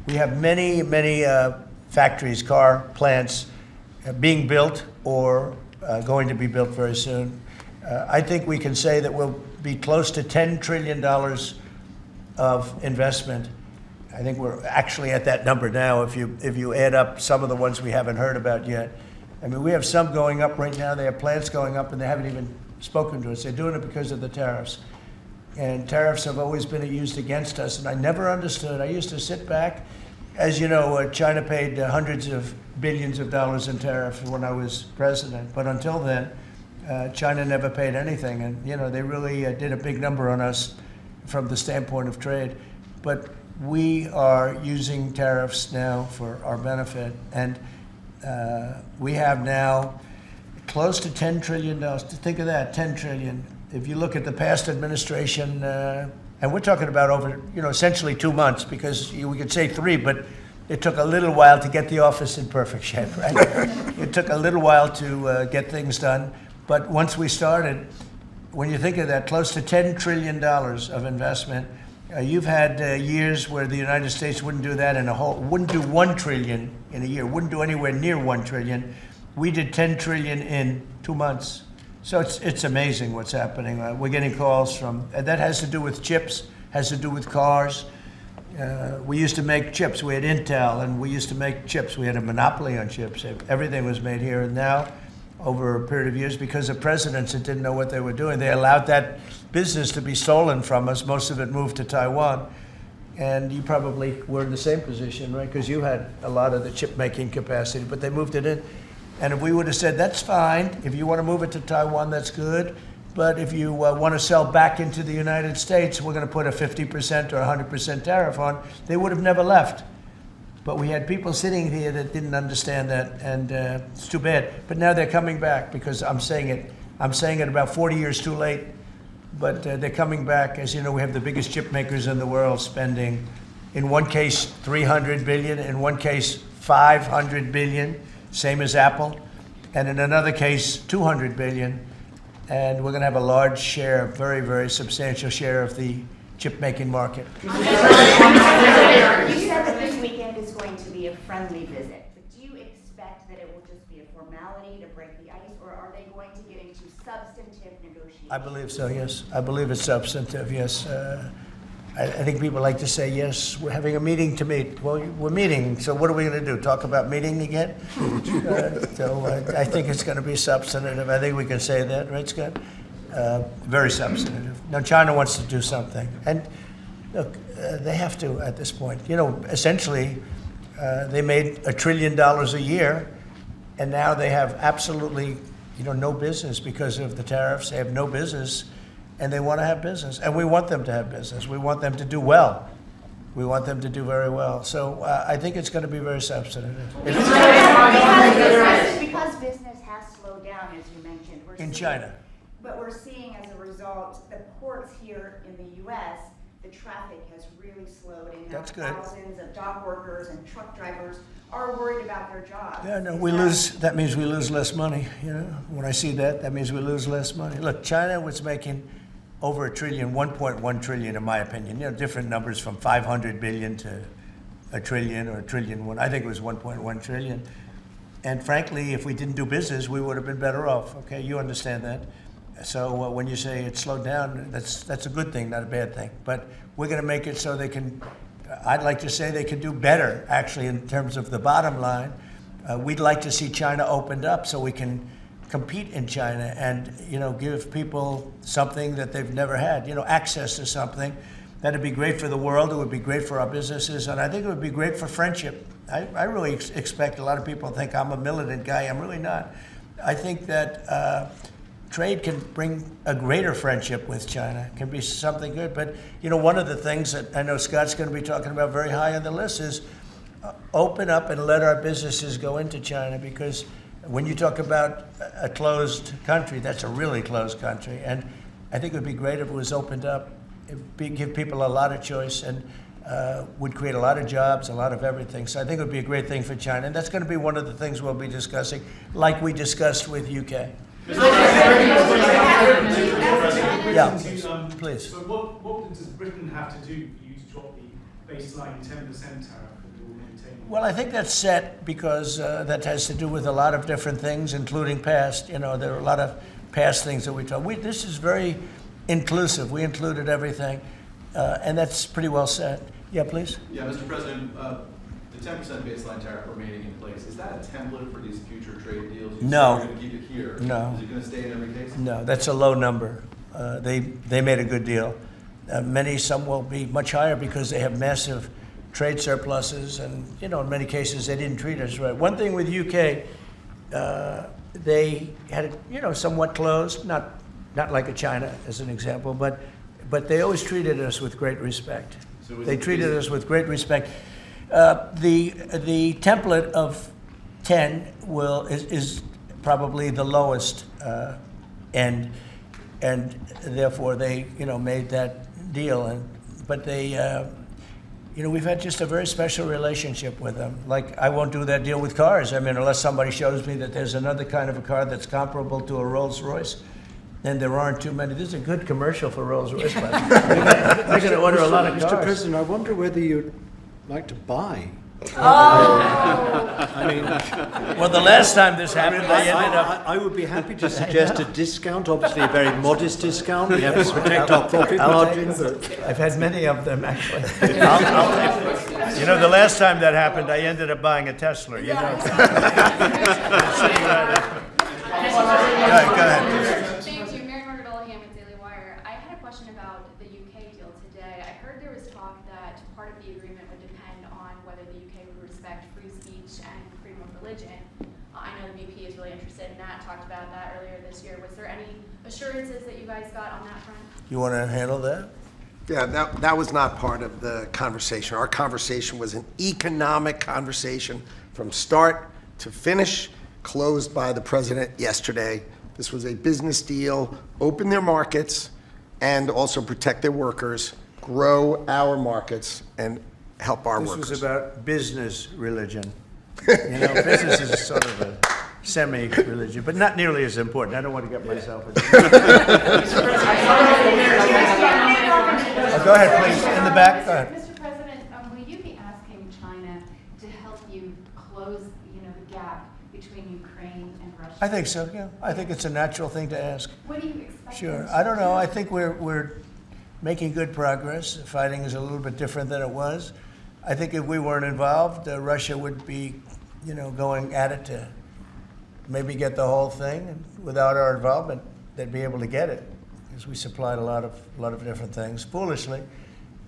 we have many factories, car plants being built or going to be built very soon. I think we can say that we'll be close to $10 trillion of investment. I think we're actually at that number now if you add up some of the ones we haven't heard about yet. I mean, we have some going up right now. They have plants going up, and they haven't even spoken to us. They're doing it because of the tariffs. And tariffs have always been used against us, and I never understood. I used to sit back. As you know, China paid hundreds of billions of dollars in tariffs when I was president. But until then, China never paid anything. And, you know, they really did a big number on us from the standpoint of trade. But we are using tariffs now for our benefit. And we have now close to $10 trillion. Think of that, $10 trillion. If you look at the past administration, and we're talking about over, you know, essentially 2 months, because we could say 3, but it took a little while to get the office in perfect shape, right? It took a little while to get things done. But once we started, when you think of that, close to $10 trillion of investment, you've had years where the United States wouldn't do that wouldn't do $1 trillion in a year, wouldn't do anywhere near $1 trillion. We did $10 trillion in 2 months. So it's amazing what's happening. We're getting calls from, and that has to do with chips. has to do with cars. We used to make chips. We had Intel, and we used to make chips. We had a monopoly on chips. Everything was made here. And now, over a period of years, because of presidents that didn't know what they were doing, they allowed that business to be stolen from us. Most of it moved to Taiwan. And you probably were in the same position, right? Because you had a lot of the chip-making capacity, but they moved it in. And if we would have said, that's fine, if you want to move it to Taiwan, that's good. But if you want to sell back into the United States, we're going to put a 50% or 100% tariff on, they would have never left. But we had people sitting here that didn't understand that, and it's too bad. But now they're coming back, because I'm saying it about 40 years too late, but they're coming back. As you know, we have the biggest chip makers in the world spending, in one case, $300 billion, in one case, $500 billion, same as Apple, and in another case, $200 billion. And we're going to have a large share, very, very substantial share of the chip-making market. You said that this weekend is going to be a friendly visit, but do you expect that it will just be a formality to break the ice, or are they going to get into substantive negotiations? I believe so, yes. I believe it's substantive, yes. I think people like to say, yes, we're having a meeting to meet. Well, we're meeting, so what are we going to do, talk about meeting again? I think it's going to be substantive. I think we can say that, right, Scott? Very substantive. Now, China wants to do something. And look, they have to at this point. You know, essentially, they made $1 trillion a year, and now they have absolutely, no business because of the tariffs. They have no business. And they want to have business, and we want them to have business. We want them to do well. We want them to do very well. So I think it's going to be very substantive. Because business has slowed down, as you mentioned. In China. But we're seeing, as a result, the ports here in the U.S., the traffic has really slowed, and now thousands of dock workers and truck drivers are worried about their jobs. Yeah, no, that means we lose less money. When I see that means we lose less money. Look, China was making over $1 trillion, 1.1 trillion, in my opinion. Different numbers from 500 billion to $1 trillion or $1 trillion. I think it was 1.1 trillion. And frankly, if we didn't do business, we would have been better off. Okay, you understand that. So when you say it slowed down, that's a good thing, not a bad thing. But we're going to make it so they can. I'd like to say they can do better, actually, in terms of the bottom line. We'd like to see China opened up so we can compete in China and, give people something that they've never had, access to something. That'd be great for the world. It would be great for our businesses. And I think it would be great for friendship. I really expect a lot of people think I'm a militant guy. I'm really not. I think that trade can bring a greater friendship with China, can be something good. But, one of the things that I know Scott's going to be talking about very high on the list is open up and let our businesses go into China, because when you talk about a closed country, that's a really closed country. And I think it would be great if it was opened up. It would give people a lot of choice and would create a lot of jobs, a lot of everything. So I think it would be a great thing for China. And that's going to be one of the things we'll be discussing, like we discussed with UK. Yeah, please. So what does Britain have to do for you to drop the baseline 10% tariff? Well, I think that's set because that has to do with a lot of different things, including past. There are a lot of past things that we talk. This is very inclusive. We included everything, and that's pretty well set. Yeah, please. Yeah, Mr. President, the 10% baseline tariff remaining in place, is that a template for these future trade deals? No. You're going to keep it here? No. Is it going to stay in every case? No, that's a low number. They made a good deal. Some will be much higher because they have massive trade surpluses, and in many cases they didn't treat us right. One thing with UK, they had it somewhat closed, not like a China as an example, but they always treated us with great respect. So they treated us with great respect. The template of 10 is probably the lowest end, and therefore they made that deal. But they. We've had just a very special relationship with them. Like, I won't do that deal with cars. Unless somebody shows me that there's another kind of a car that's comparable to a Rolls Royce, and there aren't too many. This is a good commercial for Rolls Royce. They're going to order a lot of cars. Mr. President, I wonder whether you'd like to buy I mean, well, the last time this happened, I ended up. I would be happy to suggest a discount, obviously a very modest discount. We have to protect our profit margin. I've had many of them, actually. I'll take it. You know, the last time that happened, I ended up buying a Tesla. You know. Go ahead. Thank you. Mary Margaret Ollingham with Daily Wire. I had a question about the UK deal today. I heard there was talk that part of the agreement would depend on whether the UK would respect free speech and freedom of religion. I know the VP is really interested in that, talked about that earlier this year. Was there any assurances that you guys got on that front? You want to handle that? Yeah, that was not part of the conversation. Our conversation was an economic conversation from start to finish, closed by the president yesterday. This was a business deal, open their markets, and also protect their workers, grow our markets, and help our workers. This was about business religion. You know, business is sort of a semi-religion, but not nearly as important. I don't want to get myself into go ahead, please. In the back, go ahead. Mr. President, will you be asking China to help you close, the gap between Ukraine and Russia? I think so, yeah. I think it's a natural thing to ask. What do you expect? Sure. I don't know. I think we're making good progress. Fighting is a little bit different than it was. I think if we weren't involved, Russia would be, going at it to maybe get the whole thing. And without our involvement, they'd be able to get it, because we supplied a lot of different things, foolishly.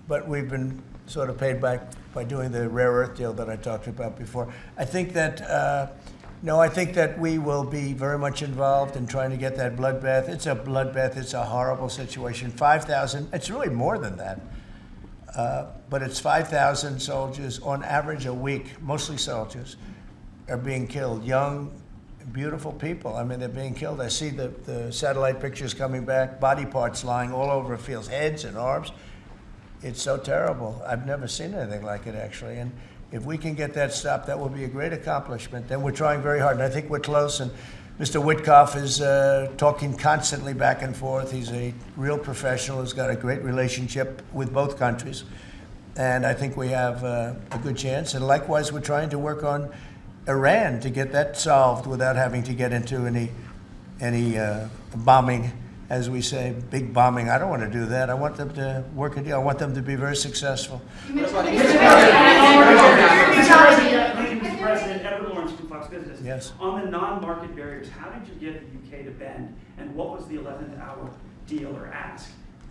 But we've been sort of paid back by doing the rare earth deal that I talked about before. I think that, I think that we will be very much involved in trying to get that bloodbath. It's a bloodbath. It's a horrible situation. 5,000, it's really more than that. But it's 5,000 soldiers on average a week, mostly soldiers, are being killed. Young, beautiful people. I mean, they're being killed. I see the satellite pictures coming back, body parts lying all over fields, heads and arms. It's so terrible. I've never seen anything like it, actually. And if we can get that stopped, that will be a great accomplishment. And we're trying very hard, and I think we're close. And Mr. Witkoff is talking constantly back and forth. He's a real professional. He's got a great relationship with both countries. And I think we have a good chance. And likewise, we're trying to work on Iran to get that solved without having to get into any bombing, as we say, big bombing. I don't want to do that. I want them to work a deal. I want them to be very successful. Mr. President, Edward Lawrence from Fox Business. Yes. On the non-market barriers, how did you get the UK to bend, and what was the 11th hour deal or ask?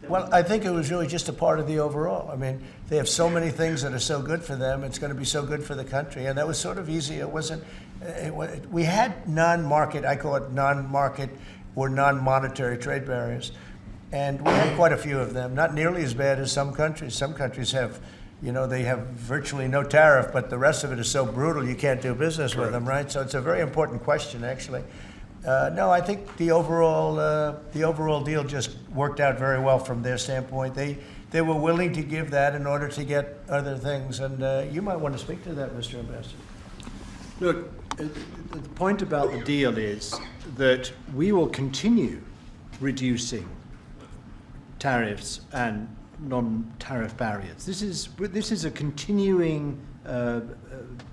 Well, I think it was really just a part of the overall. I mean, they have so many things that are so good for them. It's going to be so good for the country. And that was sort of easy. It wasn't, we had non-market, I call it non-market or non-monetary trade barriers. And we had quite a few of them, not nearly as bad as some countries. Some countries have, they have virtually no tariff, but the rest of it is so brutal you can't do business with them, right? So it's a very important question, actually. No, I think the overall deal just worked out very well from their standpoint. They were willing to give that in order to get other things, and you might want to speak to that, Mr. Ambassador. Look, the point about the deal is that we will continue reducing tariffs and non-tariff barriers. This is a continuing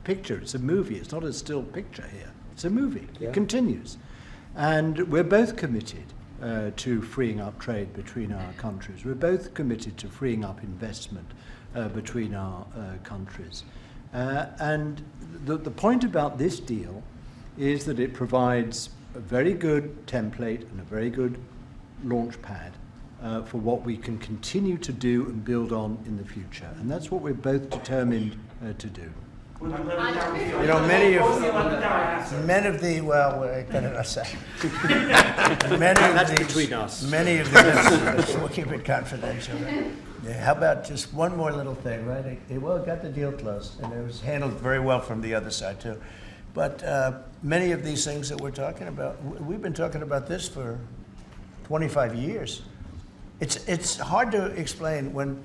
picture. It's a movie. It's not a still picture here. It's a movie. Yeah. It continues. And we're both committed to freeing up trade between our countries. We're both committed to freeing up investment between our countries. And the point about this deal is that it provides a very good template and a very good launch pad for what we can continue to do and build on in the future. And that's what we're both determined to do. Many of the well, that's between us. Many of the we'll keep it confidential. Yeah, how about just one more little thing, right? It got the deal closed, and it was handled very well from the other side too. But many of these things that we're talking about, we've been talking about this for 25 years. It's hard to explain when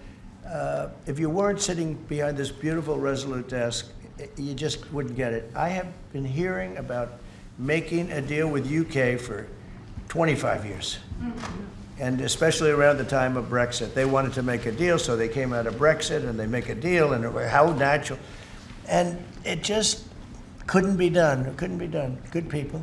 if you weren't sitting behind this beautiful Resolute desk, you just wouldn't get it. I have been hearing about making a deal with UK for 25 years. And especially around the time of Brexit. They wanted to make a deal, so they came out of Brexit and they make a deal, and how natural. And it just couldn't be done. It couldn't be done. Good people.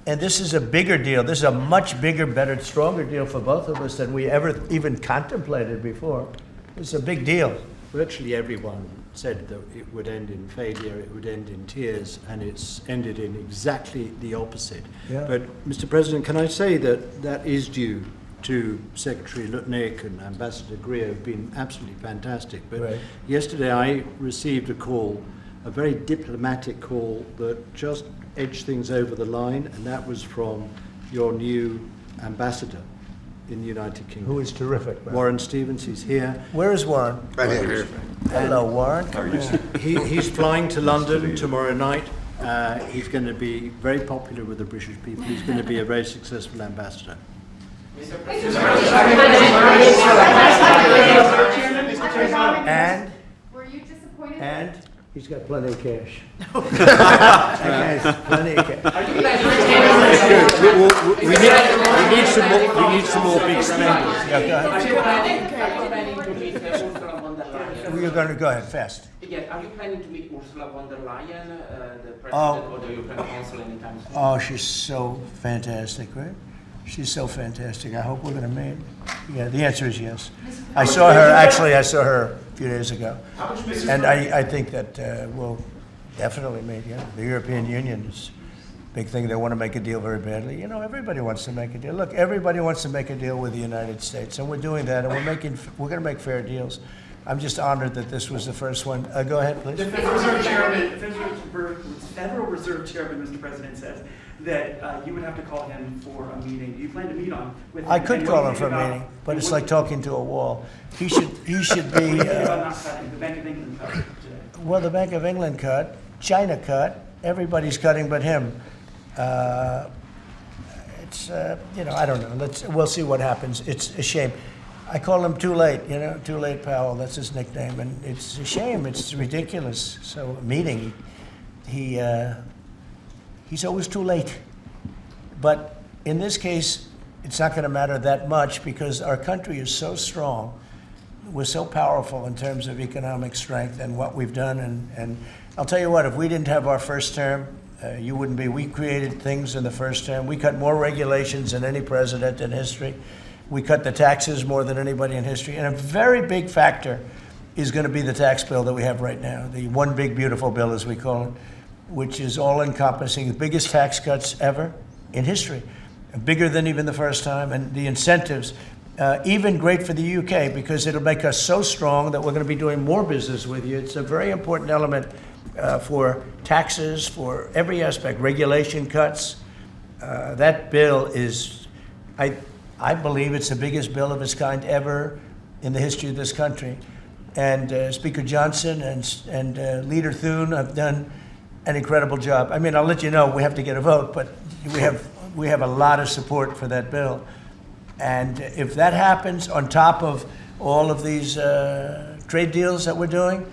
And this is a bigger deal. This is a much bigger, better, stronger deal for both of us than we ever even contemplated before. It's a big deal. Virtually everyone said that it would end in failure, it would end in tears, and it's ended in exactly the opposite. Yeah. But, Mr. President, can I say that that is due to Secretary Lutnick and Ambassador Greer, who've been absolutely fantastic. But right. Yesterday I received a call, a very diplomatic call that just edged things over the line, and that was from your new ambassador in the United Kingdom. Who is terrific. Right? Warren Stevens, he's here. Where is Warren? Right here. Hello, Warren. He's flying to London tomorrow night. He's going to be very popular with the British people. He's going to be a very successful ambassador. And? Were you disappointed? And? He's got plenty of cash. Plenty of cash. We need some more big spenders. Yeah, go Are you ahead. planning to meet Ursula von der Leyen? You're going to go ahead fast. Yeah, are you planning to meet Ursula von der Leyen, the president, Oh. or the European Council anytime soon? Oh, she's so fantastic, right? She's so fantastic. I hope we're going to meet. Yeah, the answer is yes. I saw her, actually, I saw her a few days ago. And I think that we'll definitely meet, yeah. The European Union is a big thing. They want to make a deal very badly. You know, everybody wants to make a deal. Look, everybody wants to make a deal with the United States, and we're doing that, and we're going to make fair deals. I'm just honored that this was the first one. Go ahead, please. The Federal Reserve Chairman, Mr. President, says that you would have to call him for a meeting. Do you plan to meet with him? I could call him for a meeting, but it's like talking to a wall. He should be. The Bank of England cut today. Well, the Bank of England cut, China cut, everybody's cutting but him. It's you know, I don't know. We'll see what happens. It's a shame. I call him Too Late, you know, Too Late Powell. That's his nickname, and it's a shame. It's ridiculous. So a meeting, he's always too late. But in this case, it's not going to matter that much because our country is so strong. We're so powerful in terms of economic strength and what we've done. And I'll tell you what, if we didn't have our first term, you wouldn't be. We created things in the first term. We cut more regulations than any president in history. We cut the taxes more than anybody in history. And a very big factor is going to be the tax bill that we have right now, the one big beautiful bill, as we call it, which is all-encompassing, the biggest tax cuts ever in history, bigger than even the first time, and the incentives, even great for the UK because it'll make us so strong that we're going to be doing more business with you. It's a very important element for taxes, for every aspect, regulation cuts. That bill is, I believe it's the biggest bill of its kind ever in the history of this country. And Speaker Johnson and Leader Thune have done an incredible job. I mean, I'll let you know we have to get a vote, but we have a lot of support for that bill. And if that happens on top of all of these trade deals that we're doing,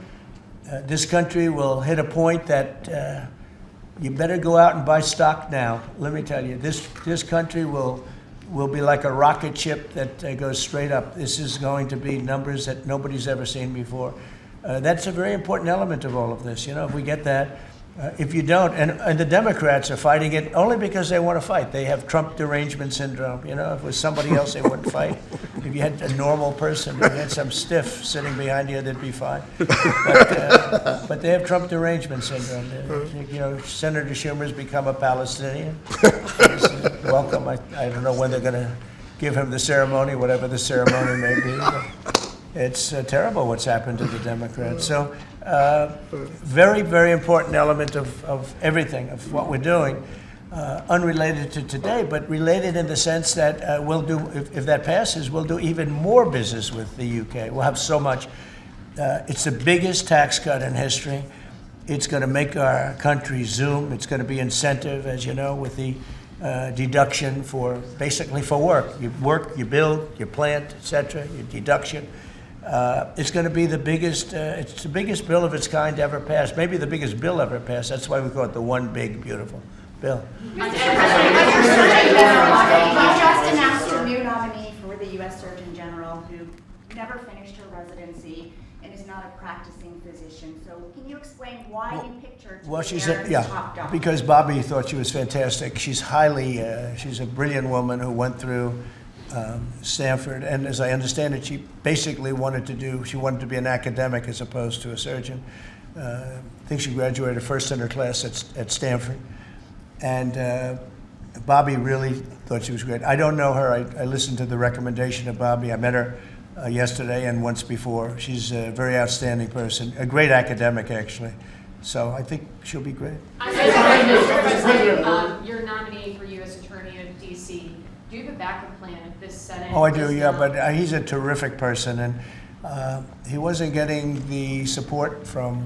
this country will hit a point that you better go out and buy stock now. Let me tell you, this country will be like a rocket ship that goes straight up. This is going to be numbers that nobody's ever seen before. That's a very important element of all of this. You know, if we get that, if you don't, and the Democrats are fighting it only because they want to fight. They have Trump derangement syndrome. You know, if it was somebody else, they wouldn't fight. If you had a normal person, if you had some stiff sitting behind you, they'd be fine. But they have Trump derangement syndrome. You know, Senator Schumer's become a Palestinian. Welcome. I don't know when they're going to give him the ceremony, whatever the ceremony may be. But it's terrible what's happened to the Democrats. So very, very important element of everything, of what we're doing, unrelated to today, but related in the sense that we'll do, if that passes, we'll do even more business with the UK. We'll have so much. It's the biggest tax cut in history. It's going to make our country zoom. It's going to be incentive, as you know, with the deduction for, basically for work. You work, you build, you plant, etc., your deduction. It's going to be the biggest, it's the biggest bill of its kind ever passed, maybe the biggest bill ever passed. That's why we call it the one big, beautiful bill. Mr. President, you just announced a new nominee for the U.S. Surgeon General who never finished her residency and is not a practicing physician. position. So can you explain why you picked her to Well, be she's America's top dog? because Bobby thought she was fantastic. She's she's a brilliant woman who went through Stanford, and as I understand it, she basically wanted to be an academic as opposed to a surgeon. I think she graduated first in her class at Stanford, and Bobby really thought she was great. I don't know her. I listened to the recommendation of Bobby. I met her yesterday and once before. She's a very outstanding person, a great academic, actually. So I think she'll be great. Mr. President, your nominee for U.S. Attorney of D.C., do you have a backup plan if this Senate? Oh, I do, yeah, but he's a terrific person, and he wasn't getting the support from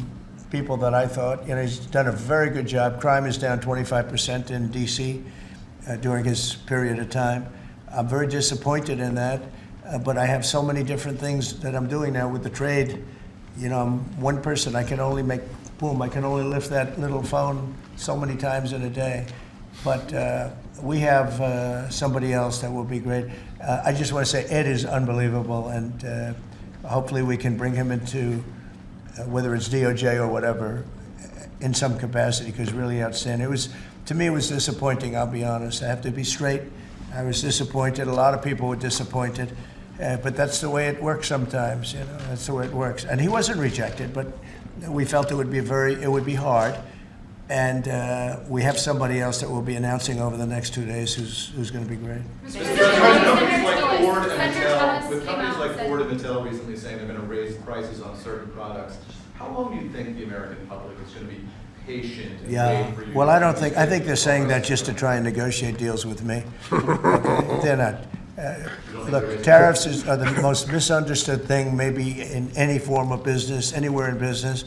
people that I thought. You know, he's done a very good job. Crime is down 25% in D.C. During his period of time. I'm very disappointed in that, but I have so many different things that I'm doing now with the trade. You know, I'm one person. I can only I can only lift that little phone so many times in a day. But we have somebody else that will be great. I just want to say Ed is unbelievable, and hopefully we can bring him into, whether it's DOJ or whatever, in some capacity, because really outstanding. To me, it was disappointing, I'll be honest. I have to be straight. I was disappointed. A lot of people were disappointed. But that's the way it works sometimes, you know. That's the way it works. And he wasn't rejected, but we felt it would be hard. And we have somebody else that we'll be announcing over the next 2 days who's going to be great. With companies like Ford and Mattel recently saying they're going to raise prices on certain products, how long do you think the American public is going to be patient and wait for you? Well, I think they're saying that just to try and negotiate deals with me. Okay? They're not. Look, tariffs are the most misunderstood thing maybe in any form of business, anywhere in business.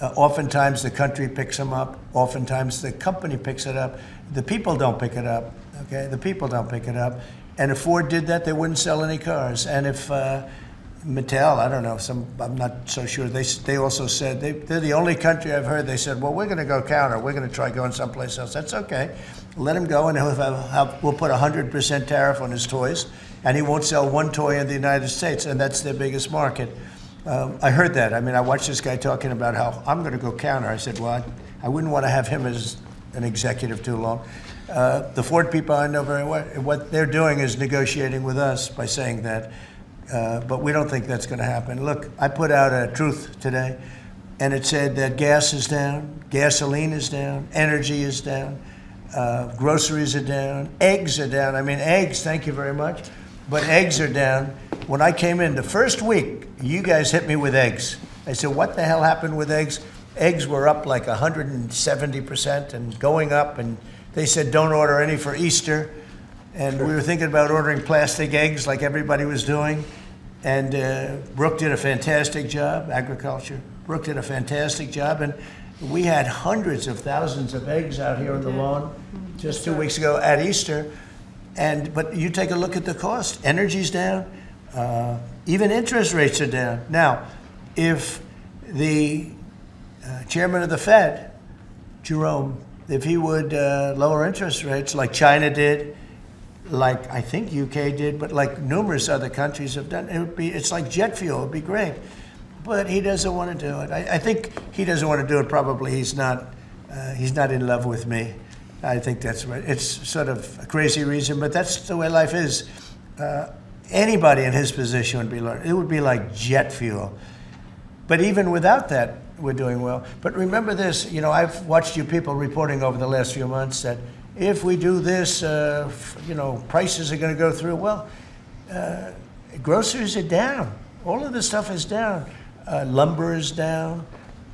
Oftentimes the country picks them up. Oftentimes the company picks it up. The people don't pick it up. Okay, the people don't pick it up. And if Ford did that, they wouldn't sell any cars. And if Mattel, I don't know, I'm not so sure. They also said they're the only country I've heard. They said, well, we're going to go counter. We're going to try going someplace else. That's okay. Let him go, and we'll put 100% tariff on his toys, and he won't sell one toy in the United States, and that's their biggest market. I heard that. I mean, I watched this guy talking about how I'm going to go counter. I said, well, I wouldn't want to have him as an executive too long. The Ford people I know very well. What they're doing is negotiating with us by saying that. But we don't think that's going to happen. Look, I put out a truth today, and it said that gas is down, gasoline is down, energy is down, groceries are down, eggs are down. I mean, eggs, thank you very much, but eggs are down. When I came in the first week, you guys hit me with eggs. I said, what the hell happened with eggs? Eggs were up like 170% and going up, and they said don't order any for Easter. And we were thinking about ordering plastic eggs like everybody was doing. And Brooke did a fantastic job, agriculture. Brooke did a fantastic job. And we had hundreds of thousands of eggs out here on the lawn just 2 weeks ago at Easter. But you take a look at the cost. Energy's down. Even interest rates are down. Now, if the chairman of the Fed, Jerome, if he would lower interest rates like China did, like I think UK did, but like numerous other countries have done, it's like jet fuel. It would be great. But he doesn't want to do it. I think he doesn't want to do it. Probably he's not in love with me. I think that's right. It's sort of a crazy reason, but that's the way life is. Anybody in his position would be like jet fuel. But even without that, we're doing well. But remember this, you know, I've watched you people reporting over the last few months that if we do this, you know, prices are going to go through. Well, groceries are down. All of this stuff is down. Lumber is down.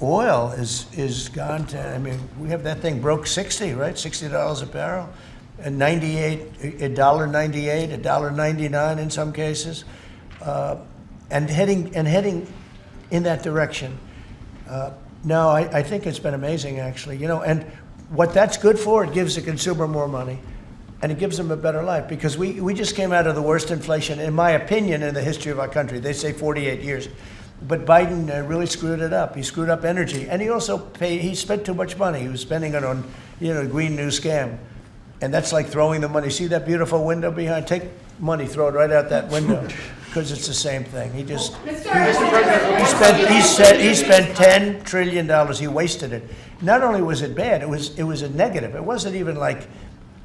Oil is gone to, I mean, we have that thing broke 60, right? $60 a barrel. And $1.98, $1.99 in some cases. And heading in that direction. No, I think it's been amazing, actually. You know, and what that's good for, it gives the consumer more money, and it gives them a better life, because we just came out of the worst inflation, in my opinion, in the history of our country. They say 48 years. But Biden really screwed it up. He screwed up energy, and he spent too much money. He was spending it on, you know, Green New Scam. And that's like throwing the money. See that beautiful window behind? Take money, throw it right out that window. because it's the same thing. He just he Mr. spent $10 trillion. He wasted it. Not only was it bad, it was a negative. It wasn't even like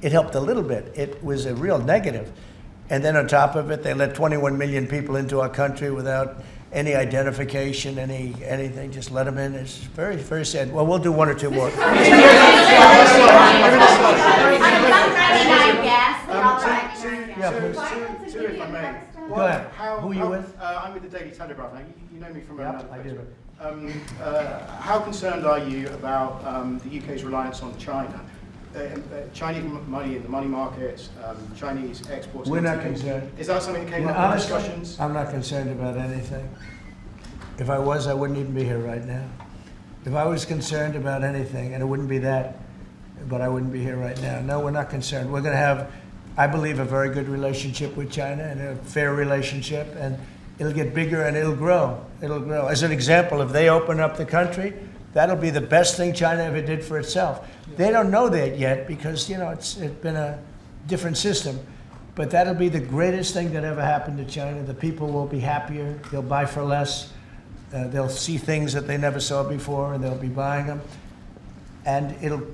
it helped a little bit. It was a real negative. And then on top of it, they let 21 million people into our country without any identification, anything. Just let them in. It's very, very sad. Well, we'll do one or two more. If I may. Go ahead. Who are you with? I'm with the Daily Telegraph. Now, you know me from another I place. do. How concerned are you about the UK's reliance on China? Chinese money in the money markets, Chinese exports. We're not concerned. Is that something that came up in discussions? I'm not concerned about anything. If I was, I wouldn't even be here right now. If I was concerned about anything, and it wouldn't be that, but I wouldn't be here right now. No, we're not concerned. We're going to have, I believe, a very good relationship with China and a fair relationship, and it'll get bigger and it'll grow. It'll grow. As an example, if they open up the country, that'll be the best thing China ever did for itself. They don't know that yet because, it's been a different system. But that'll be the greatest thing that ever happened to China. The people will be happier. They'll buy for less. They'll see things that they never saw before, and they'll be buying them. And it'll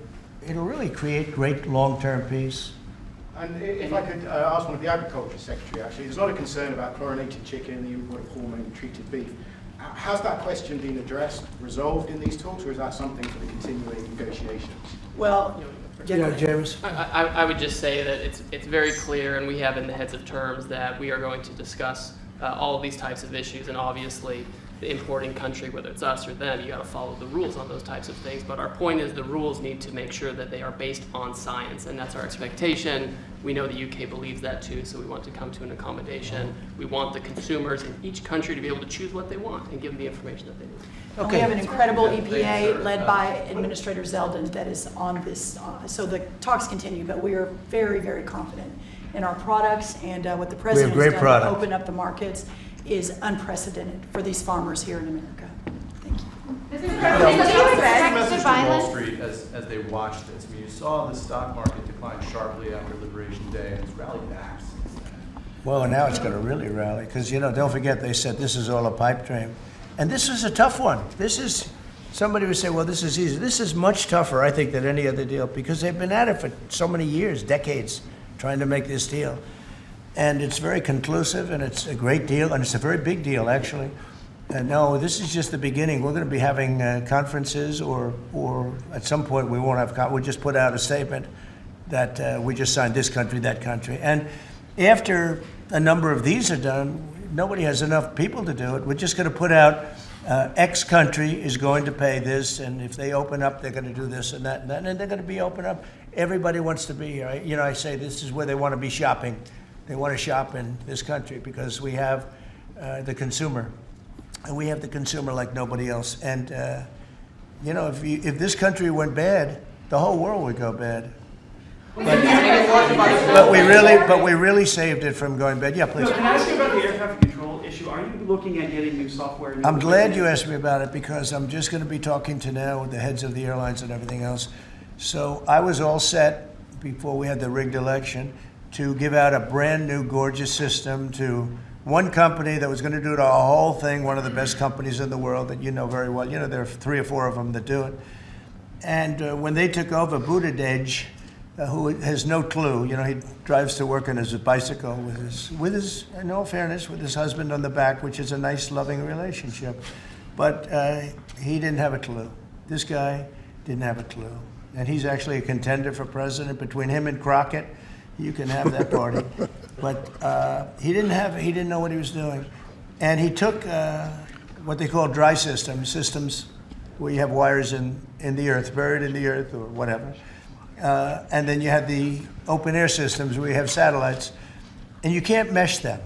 really create great long-term peace. And if I could ask one of the Agriculture Secretary, actually, there's a lot of concern about chlorinated chicken, the import of hormone-treated beef. Has that question been addressed, resolved in these talks, or is that something for the continuing negotiations? Well, James. I would just say that it's very clear, and we have in the heads of terms that we are going to discuss all of these types of issues, and obviously the importing country, whether it's us or them, you got to follow the rules on those types of things. But our point is the rules need to make sure that they are based on science, and that's our expectation. We know the UK believes that too, so we want to come to an accommodation. We want the consumers in each country to be able to choose what they want and give them the information that they need. Okay. We have an incredible EPA led by Administrator Zeldin that is on this. So the talks continue, but we are very, very confident in our products, and what the President has done to open up the markets is unprecedented for these farmers here in America. Thank you. Mr. President, do you expect message to violence? Wall Street as they watched this? I mean, you saw the stock market decline sharply after Liberation Day, and it's rallied back since then. Well, now it's going to really rally because, don't forget, they said this is all a pipe dream. And this is a tough one. This is, somebody would say, well, this is easy. This is much tougher, I think, than any other deal because they've been at it for so many years, decades, trying to make this deal. And it's very conclusive, and it's a great deal, and it's a very big deal, actually. And no, this is just the beginning. We're going to be having conferences, or at some point we won't have. We'll just put out a statement that we just signed this country, that country. And after a number of these are done, nobody has enough people to do it. We're just going to put out X country is going to pay this, and if they open up, they're going to do this and that, and they're going to be open up. Everybody wants to be here. I say this is where they want to be shopping. They want to shop in this country because we have the consumer. And we have the consumer like nobody else. And, if this country went bad, the whole world would go bad. But we really saved it from going bad. Yeah, please. No, can I ask you about the air traffic control issue? Are you looking at getting new software? I'm glad you asked me about it because I'm just going to be talking to now the heads of the airlines and everything else. So I was all set before we had the rigged election to give out a brand new gorgeous system to one company that was going to do the whole thing, one of the best companies in the world that you know very well. There are 3 or 4 of them that do it. And when they took over, Buttigieg, who has no clue, he drives to work on his bicycle with his, in all fairness, with his husband on the back, which is a nice, loving relationship. But he didn't have a clue. This guy didn't have a clue. And he's actually a contender for president. Between him and Crockett, you can have that party. But he didn't know what he was doing. And he took what they call dry systems where you have wires in the earth, buried in the earth or whatever. And then you have the open air systems where you have satellites. And you can't mesh them.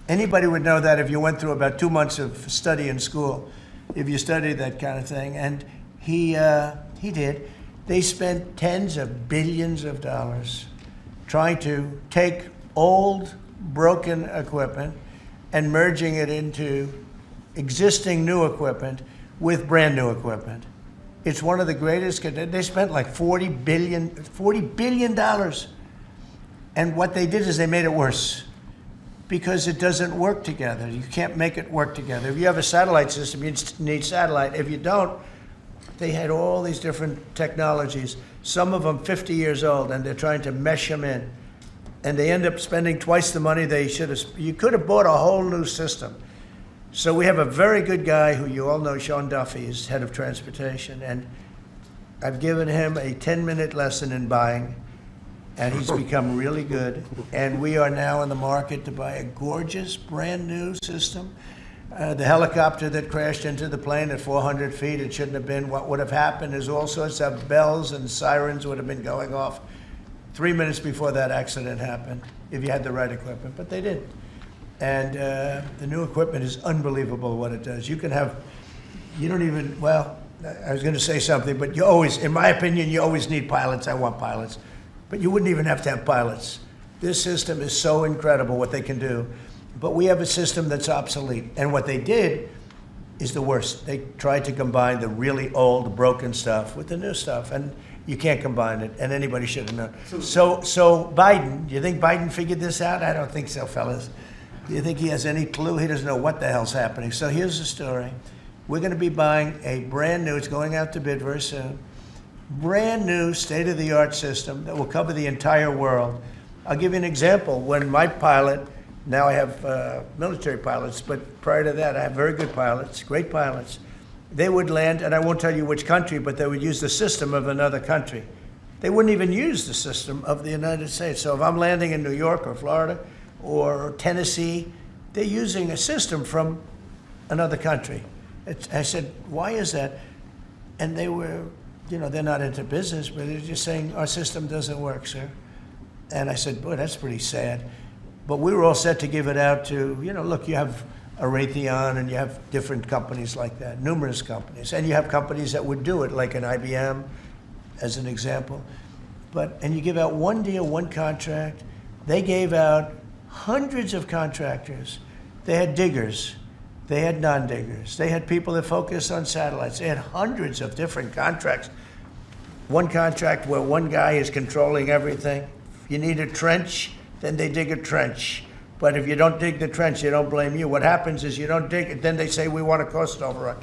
Anybody would know that if you went through about 2 months of study in school, if you studied that kind of thing. And he did. They spent tens of billions of dollars trying to take old, broken equipment and merging it into existing new equipment with brand new equipment. It's one of the greatest. They spent like $40 billion. And what they did is they made it worse. because it doesn't work together. You can't make it work together. If you have a satellite system, you need satellite. If you don't, they had all these different technologies, some of them 50 years old, and they're trying to mesh them in. And they end up spending twice the money they should have. You could have bought a whole new system. So we have a very good guy who you all know, Sean Duffy, is head of transportation, and I've given him a 10-minute lesson in buying, and he's become really good. And we are now in the market to buy a gorgeous, brand new system. The helicopter that crashed into the plane at 400 feet, it shouldn't have been. What would have happened is all sorts of bells and sirens would have been going off 3 minutes before that accident happened, if you had the right equipment, but they didn't. And the new equipment is unbelievable what it does. You can have, you don't even, well, I was going to say something, but you always, in my opinion, you always need pilots. I want pilots. But you wouldn't even have to have pilots. This system is so incredible what they can do. But we have a system that's obsolete. And what they did is the worst. They tried to combine the really old, broken stuff with the new stuff. And you can't combine it. And anybody should have known. So Biden, do you think Biden figured this out? I don't think so, fellas. Do you think he has any clue? He doesn't know what the hell's happening. So here's the story. We're going to be buying a brand new, it's going out to bid very soon, brand new state-of-the-art system that will cover the entire world. I'll give you an example. When my pilot, now I have military pilots, but prior to that I have very good pilots, great pilots. They would land, and I won't tell you which country, but they would use the system of another country. They wouldn't even use the system of the United States. So if I'm landing in New York or Florida or Tennessee, they're using a system from another country. I said, why is that? And they were, you know, they're not into business, but they're just saying, our system doesn't work, sir. And I said, boy, that's pretty sad. But we were all set to give it out to, you know, look, you have a Raytheon and you have different companies like that, numerous companies. And you have companies that would do it, like an IBM, as an example. And you give out one deal, one contract. They gave out hundreds of contractors. They had diggers. They had non-diggers. They had people that focused on satellites. They had hundreds of different contracts. One contract where one guy is controlling everything. If you need a trench, then they dig a trench. But if you don't dig the trench, they don't blame you. What happens is you don't dig it, then they say, we want a cost overrun.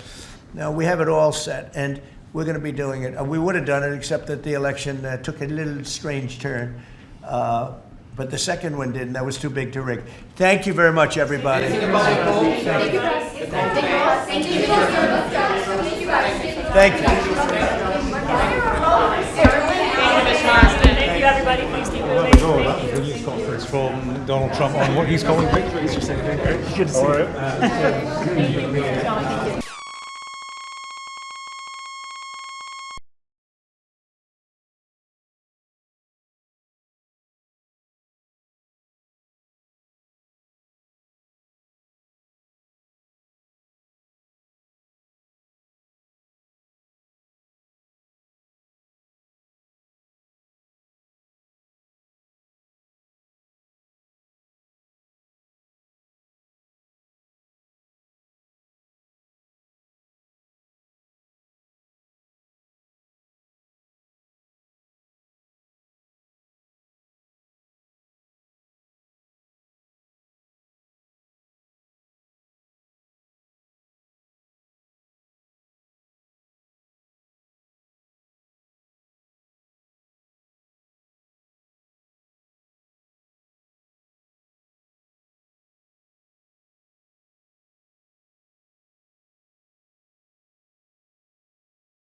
Now, we have it all set, and we're going to be doing it. We would have done it, except that the election took a little strange turn. But the second one didn't. That was too big to rig. Thank you very much, everybody. Thank you, guys. Thank you. Thank you. Thank you, everybody. Please keep moving. That was the news conference from Donald Trump on what he's calling victory. It's just saying, good to see you.